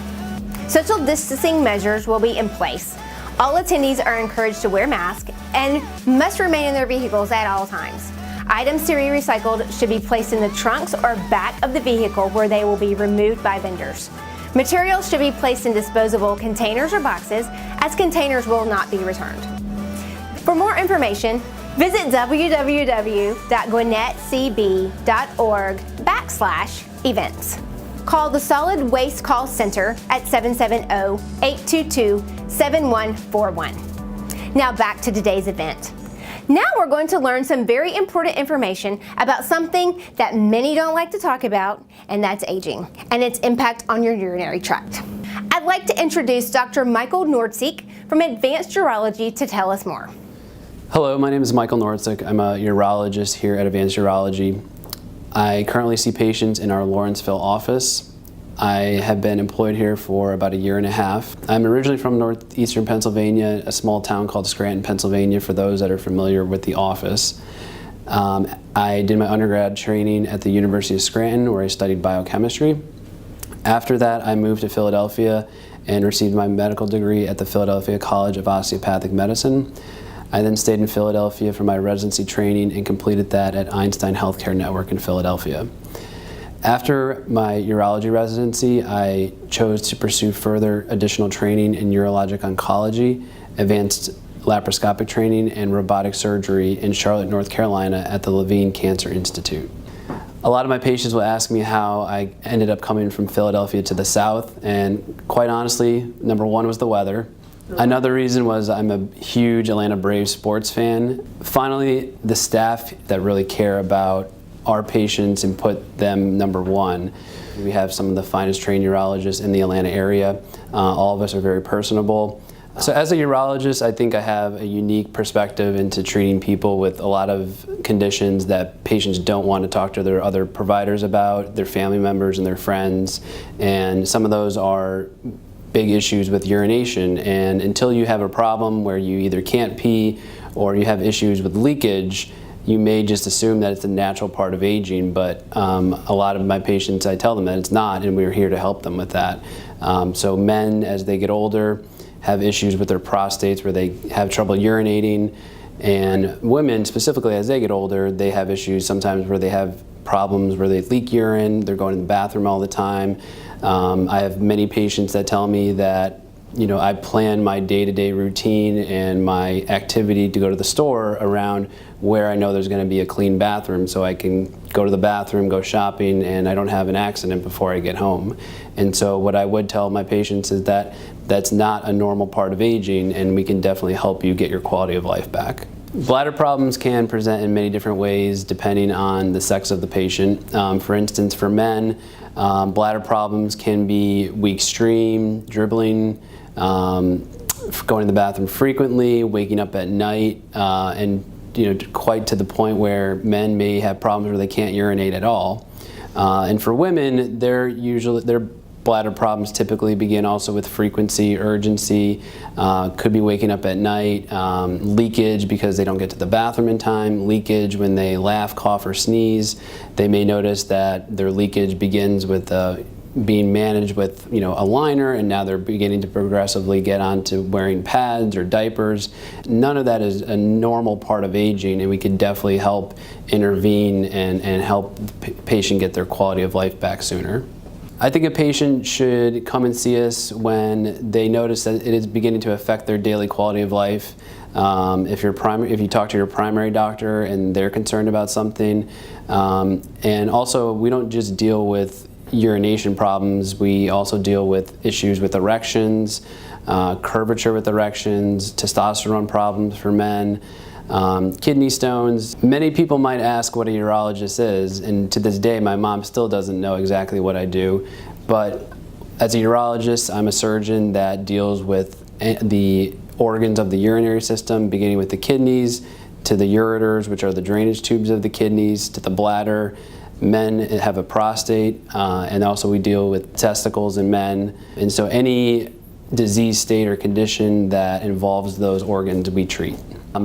Social distancing measures will be in place. All attendees are encouraged to wear masks and must remain in their vehicles at all times. Items to be recycled should be placed in the trunks or back of the vehicle where they will be removed by vendors. Materials should be placed in disposable containers or boxes, as containers will not be returned. For more information, visit www.gwinnettcb.org/events. Call the Solid Waste Call Center at 770-822-7141. Now back to today's event. Now we're going to learn some very important information about something that many don't like to talk about, and that's aging and its impact on your urinary tract. I'd like to introduce Dr. Michael Nordsiek from Advanced Urology to tell us more. Hello, my name is Michael Nordsiek. I'm a urologist here at Advanced Urology. I currently see patients in our Lawrenceville office. I have been employed here for about 1.5 years. I'm originally from northeastern Pennsylvania, a small town called Scranton, Pennsylvania, for those that are familiar with the office. I did my undergrad training at the University of Scranton, where I studied biochemistry. After that, I moved to Philadelphia and received my medical degree at the Philadelphia College of Osteopathic Medicine. I then stayed in Philadelphia for my residency training and completed that at Einstein Healthcare Network in Philadelphia. After my urology residency, I chose to pursue further additional training in urologic oncology, advanced laparoscopic training, and robotic surgery in Charlotte, North Carolina at the Levine Cancer Institute. A lot of my patients will ask me how I ended up coming from Philadelphia to the South, and quite honestly, number one was the weather. Another reason was I'm a huge Atlanta Braves sports fan. Finally, the staff that really care about our patients and put them number one. We have some of the finest trained urologists in the Atlanta area. All of us are very personable. So as a urologist, I think I have a unique perspective into treating people with a lot of conditions that patients don't want to talk to their other providers about, their family members and their friends. And some of those are big issues with urination. And until you have a problem where you either can't pee or you have issues with leakage, you may just assume that it's a natural part of aging, but a lot of my patients, I tell them that it's not, and we're here to help them with that. So men, as they get older, have issues with their prostates where they have trouble urinating, and women, specifically as they get older, they have issues sometimes where they have problems where they leak urine, they're going to the bathroom all the time. I have many patients that tell me that I plan my day-to-day routine and my activity to go to the store around where I know there's going to be a clean bathroom, so I can go to the bathroom, go shopping, and I don't have an accident before I get home. And so what I would tell my patients is that that's not a normal part of aging, and we can definitely help you get your quality of life back. Bladder problems can present in many different ways depending on the sex of the patient. For instance, for men, bladder problems can be weak stream, dribbling, going to the bathroom frequently, waking up at night, and quite to the point where men may have problems where they can't urinate at all. And for women, their bladder problems typically begin also with frequency, urgency, could be waking up at night, leakage because they don't get to the bathroom in time, leakage when they laugh, cough, or sneeze. They may notice that their leakage begins with being managed with a liner, and now they're beginning to progressively get onto wearing pads or diapers. None of that is a normal part of aging, and we could definitely help intervene and help the patient get their quality of life back sooner. I think a patient should come and see us when they notice that it is beginning to affect their daily quality of life. If you talk to your primary doctor and they're concerned about something, and also we don't just deal with urination problems, we also deal with issues with erections, curvature with erections, testosterone problems for men, kidney stones. Many people might ask what a urologist is, and to this day my mom still doesn't know exactly what I do, but as a urologist I'm a surgeon that deals with the organs of the urinary system, beginning with the kidneys to the ureters, which are the drainage tubes of the kidneys, to the bladder. Men have a prostate, and also we deal with testicles in men, and so any disease state or condition that involves those organs we treat.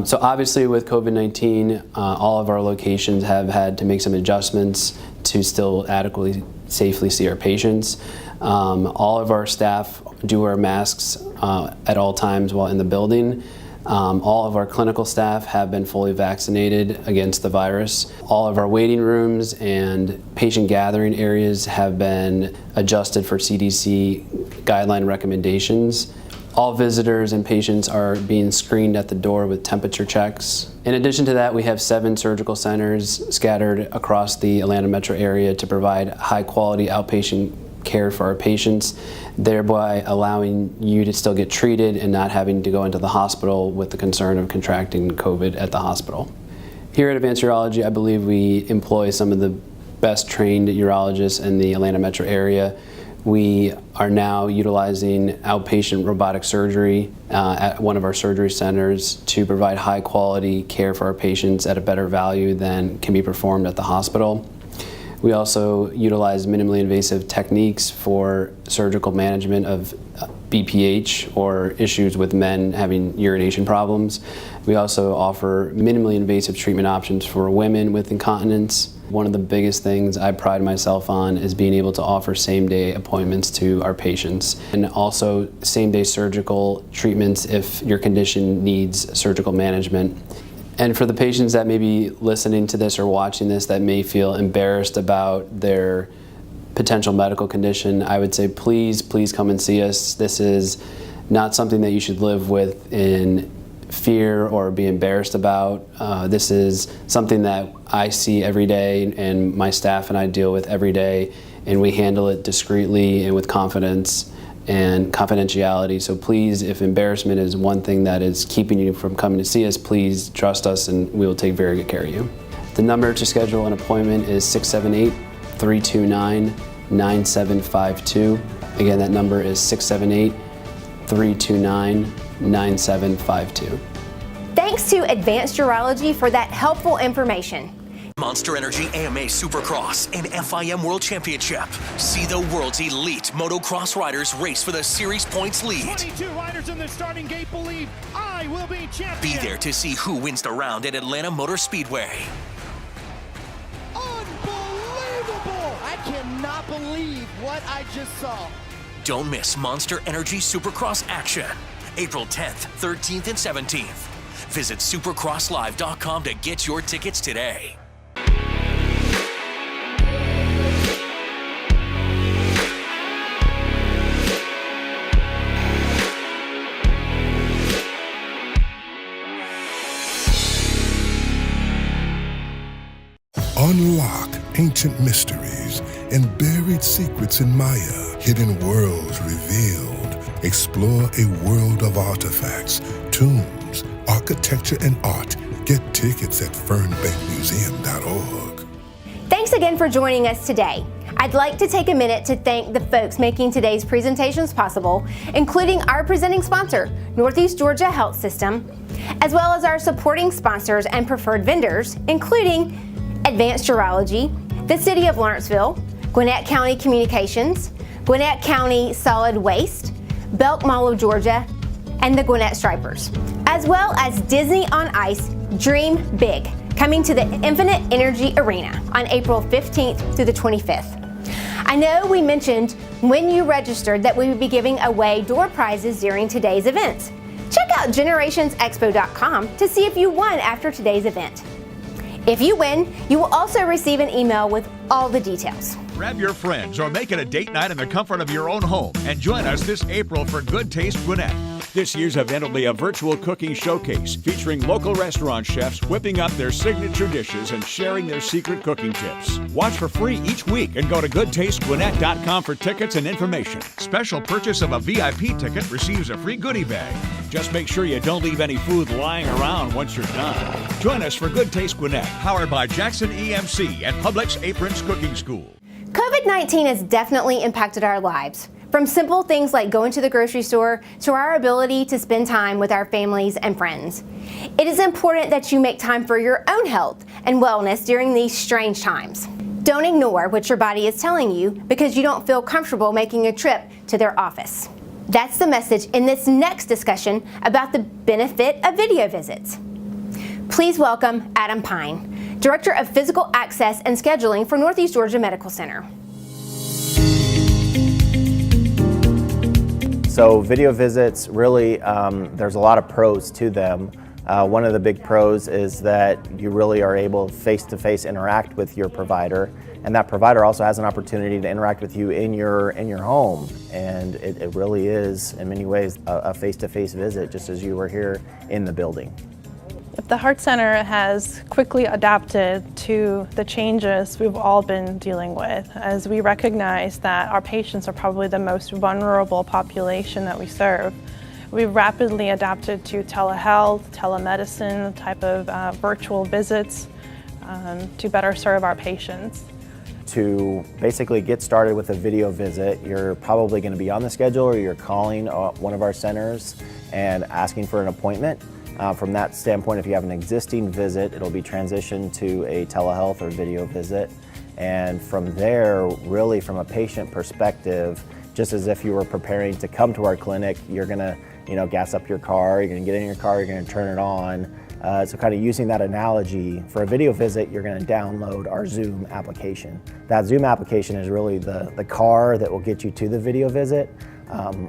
So obviously with COVID-19, all of our locations have had to make some adjustments to still adequately, safely see our patients. All of our staff do wear masks at all times while in the building. All of our clinical staff have been fully vaccinated against the virus. All of our waiting rooms and patient gathering areas have been adjusted for CDC guideline recommendations. All visitors and patients are being screened at the door with temperature checks. In addition to that, we have 7 surgical centers scattered across the Atlanta metro area to provide high-quality outpatient care for our patients, thereby allowing you to still get treated and not having to go into the hospital with the concern of contracting COVID at the hospital. Here at Advanced Urology, I believe we employ some of the best trained urologists in the Atlanta metro area. We are now utilizing outpatient robotic surgery at one of our surgery centers to provide high quality care for our patients at a better value than can be performed at the hospital. We also utilize minimally invasive techniques for surgical management of BPH or issues with men having urination problems. We also offer minimally invasive treatment options for women with incontinence. One of the biggest things I pride myself on is being able to offer same-day appointments to our patients, and also same-day surgical treatments if your condition needs surgical management. And for the patients that may be listening to this or watching this that may feel embarrassed about their potential medical condition, I would say please come and see us. This is not something that you should live with in fear or be embarrassed about. This is something that I see every day and my staff and I deal with every day, and we handle it discreetly and with confidence and confidentiality. So please, if embarrassment is one thing that is keeping you from coming to see us, please trust us and we will take very good care of you. The number to schedule an appointment is 678-329-9752. Again, that number is 678-329-9752. Thanks to Advanced Urology for that helpful information. Monster Energy AMA Supercross and FIM World Championship. See the world's elite motocross riders race for the series points lead. 22 riders in the starting gate believe I will be champion. Be there to see who wins the round at Atlanta Motor Speedway. Unbelievable! I cannot believe what I just saw. Don't miss Monster Energy Supercross action. April 10th, 13th, and 17th. Visit supercrosslive.com to get your tickets today. Unlock ancient mysteries and buried secrets in Maya. Hidden worlds revealed. Explore a world of artifacts, tombs, architecture, and art. Get tickets at fernbankmuseum.org. Thanks again for joining us today. I'd like to take a minute to thank the folks making today's presentations possible, including our presenting sponsor, Northeast Georgia Health System, as well as our supporting sponsors and preferred vendors, including Advanced Urology, the City of Lawrenceville, Gwinnett County Communications, Gwinnett County Solid Waste, Belk Mall of Georgia, and the Gwinnett Stripers, as well as Disney on Ice Dream Big, coming to the Infinite Energy Arena on April 15th through the 25th. I know we mentioned when you registered that we would be giving away door prizes during today's events. Check out generationsexpo.com to see if you won after today's event. If you win, you will also receive an email with all the details. Grab your friends or make it a date night in the comfort of your own home and join us this April for Good Taste Gwinnett. This year's event will be a virtual cooking showcase featuring local restaurant chefs whipping up their signature dishes and sharing their secret cooking tips. Watch for free each week and go to goodtastegwinnett.com for tickets and information. Special purchase of a VIP ticket receives a free goodie bag. Just make sure you don't leave any food lying around once you're done. Join us for Good Taste Gwinnett, powered by Jackson EMC and Publix Aprons Cooking School. COVID-19 has definitely impacted our lives. From simple things like going to the grocery store to our ability to spend time with our families and friends. It is important that you make time for your own health and wellness during these strange times. Don't ignore what your body is telling you because you don't feel comfortable making a trip to their office. That's the message in this next discussion about the benefit of video visits. Please welcome Adam Pine, Director of Physical Access and Scheduling for Northeast Georgia Medical Center. So video visits, really, there's a lot of pros to them. One of the big pros is that you really are able face-to-face interact with your provider, and that provider also has an opportunity to interact with you in your home. And it really is, in many ways, a face-to-face visit, just as you were here in the building. The Heart Center has quickly adapted to the changes we've all been dealing with, as we recognize that our patients are probably the most vulnerable population that we serve. We've rapidly adapted to telehealth, telemedicine, type of virtual visits to better serve our patients. To basically get started with a video visit, you're probably going to be on the schedule or you're calling one of our centers and asking for an appointment. From that standpoint, if you have an existing visit, it'll be transitioned to a telehealth or video visit. And from there, really from a patient perspective, just as if you were preparing to come to our clinic, you're gonna, gas up your car, you're gonna get in your car, you're gonna turn it on. So kind of using that analogy, for a video visit, you're gonna download our Zoom application. That Zoom application is really the car that will get you to the video visit.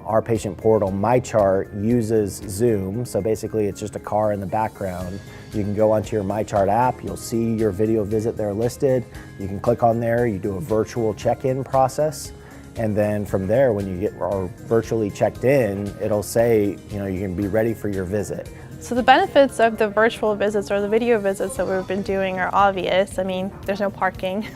Our patient portal, MyChart, uses Zoom, so basically it's just a car in the background. You can go onto your MyChart app, you'll see your video visit there listed. You can click on there, you do a virtual check-in process, and then from there, when you get virtually checked in, it'll say, you can be ready for your visit. So the benefits of the virtual visits or the video visits that we've been doing are obvious. I mean, there's no parking,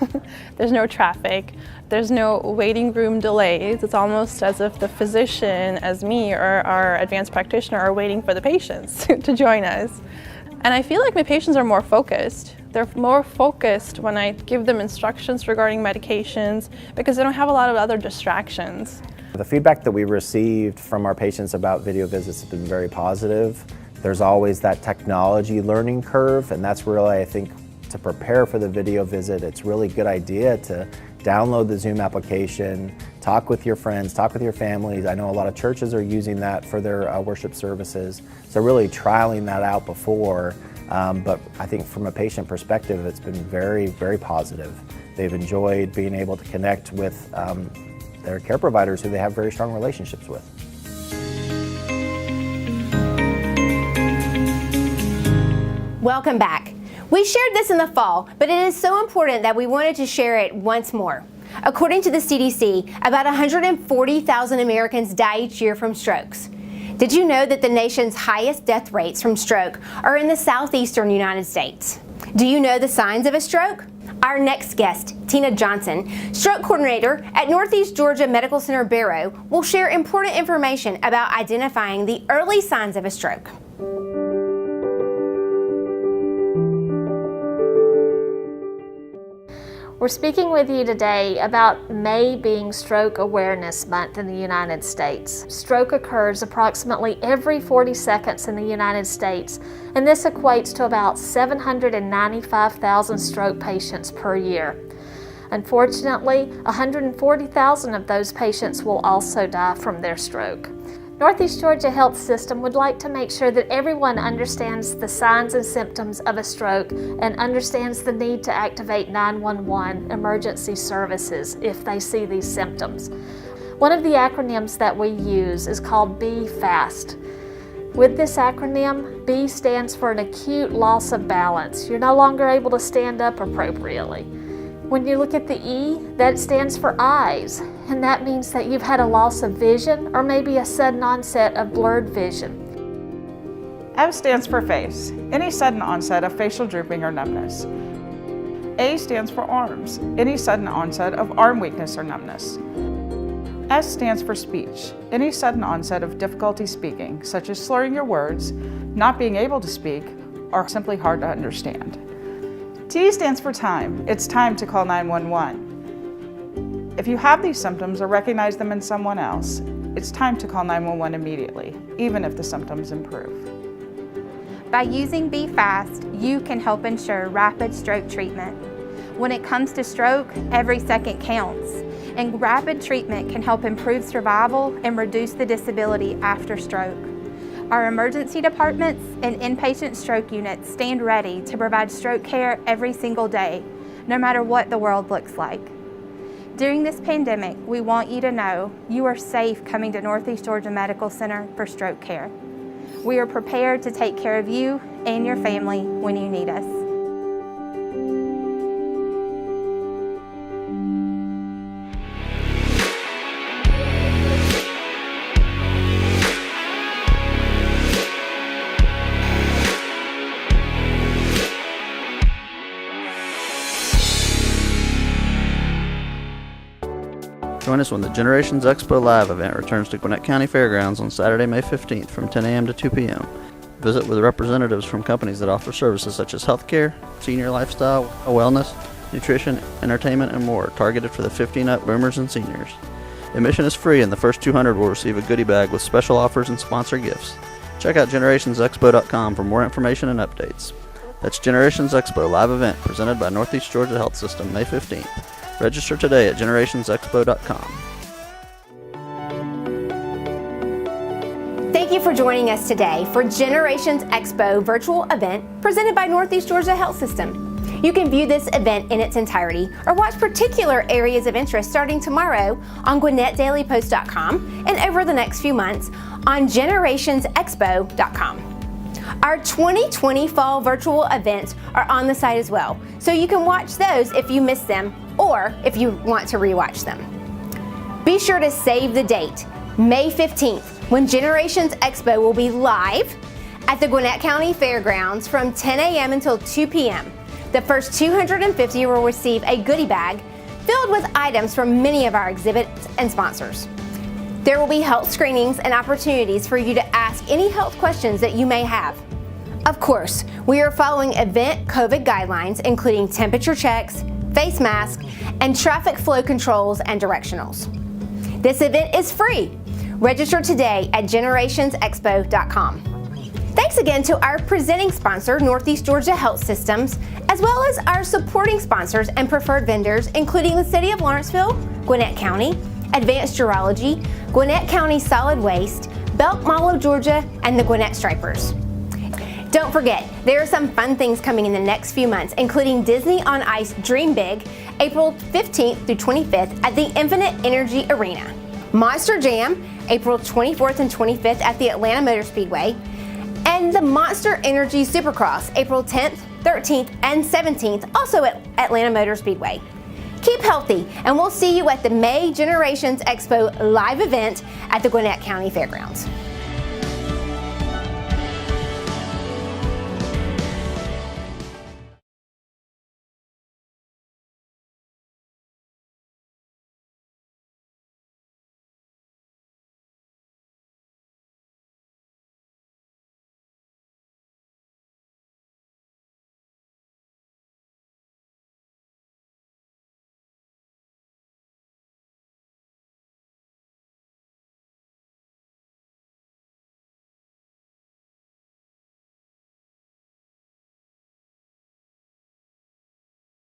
there's no traffic, there's no waiting room delays. It's almost as if the physician, as me, or our advanced practitioner are waiting for the patients to join us. And I feel like my patients are more focused. They're more focused when I give them instructions regarding medications because they don't have a lot of other distractions. The feedback that we received from our patients about video visits has been very positive. There's always that technology learning curve, and that's really, I think, to prepare for the video visit, it's really a good idea to download the Zoom application, talk with your friends, talk with your families. I know a lot of churches are using that for their worship services, so really trialing that out before. But I think from a patient perspective, it's been very, very positive. They've enjoyed being able to connect with their care providers who they have very strong relationships with. Welcome back. We shared this in the fall, but it is so important that we wanted to share it once more. According to the CDC, about 140,000 Americans die each year from strokes. Did you know that the nation's highest death rates from stroke are in the southeastern United States? Do you know the signs of a stroke? Our next guest, Tina Johnson, stroke coordinator at Northeast Georgia Medical Center Barrow, will share important information about identifying the early signs of a stroke. We're speaking with you today about May being Stroke Awareness Month in the United States. Stroke occurs approximately every 40 seconds in the United States, and this equates to about 795,000 stroke patients per year. Unfortunately, 140,000 of those patients will also die from their stroke. Northeast Georgia Health System would like to make sure that everyone understands the signs and symptoms of a stroke and understands the need to activate 911 emergency services if they see these symptoms. One of the acronyms that we use is called Be Fast. With this acronym, B stands for an acute loss of balance. You're no longer able to stand up appropriately. When you look at the E, that stands for eyes, and that means that you've had a loss of vision or maybe a sudden onset of blurred vision. F stands for face, any sudden onset of facial drooping or numbness. A stands for arms, any sudden onset of arm weakness or numbness. S stands for speech, any sudden onset of difficulty speaking, such as slurring your words, not being able to speak, or simply hard to understand. T stands for time. It's time to call 911. If you have these symptoms or recognize them in someone else, it's time to call 911 immediately, even if the symptoms improve. By using Be Fast, you can help ensure rapid stroke treatment. When it comes to stroke, every second counts, and rapid treatment can help improve survival and reduce the disability after stroke. Our emergency departments and inpatient stroke units stand ready to provide stroke care every single day, no matter what the world looks like. During this pandemic, we want you to know you are safe coming to Northeast Georgia Medical Center for stroke care. We are prepared to take care of you and your family when you need us. Join us when the Generations Expo Live event returns to Gwinnett County Fairgrounds on Saturday, May 15th from 10 a.m. to 2 p.m. Visit with representatives from companies that offer services such as healthcare, senior lifestyle, wellness, nutrition, entertainment, and more, targeted for the 50 and up boomers and seniors. Admission is free, and the first 200 will receive a goodie bag with special offers and sponsor gifts. Check out generationsexpo.com for more information and updates. That's Generations Expo Live event presented by Northeast Georgia Health System, May 15th. Register today at generationsexpo.com. Thank you for joining us today for Generations Expo virtual event presented by Northeast Georgia Health System. You can view this event in its entirety or watch particular areas of interest starting tomorrow on GwinnettDailyPost.com and over the next few months on generationsexpo.com. Our 2020 fall virtual events are on the site as well, so you can watch those if you missed them or if you want to rewatch them. Be sure to save the date, May 15th, when Generations Expo will be live at the Gwinnett County Fairgrounds from 10 a.m. until 2 p.m. The first 250 will receive a goodie bag filled with items from many of our exhibits and sponsors. There will be health screenings and opportunities for you to ask any health questions that you may have. Of course, we are following event COVID guidelines, including temperature checks, face masks, and traffic flow controls and directionals. This event is free. Register today at generationsexpo.com. Thanks again to our presenting sponsor, Northeast Georgia Health Systems, as well as our supporting sponsors and preferred vendors, including the City of Lawrenceville, Gwinnett County, Advanced Urology, Gwinnett County Solid Waste, Belk Malo, Georgia, and the Gwinnett Stripers. Don't forget, there are some fun things coming in the next few months, including Disney on Ice Dream Big, April 15th through 25th at the Infinite Energy Arena. Monster Jam, April 24th and 25th at the Atlanta Motor Speedway, and the Monster Energy Supercross, April 10th, 13th, and 17th, also at Atlanta Motor Speedway. Keep healthy, and we'll see you at the May Generations Expo live event at the Gwinnett County Fairgrounds.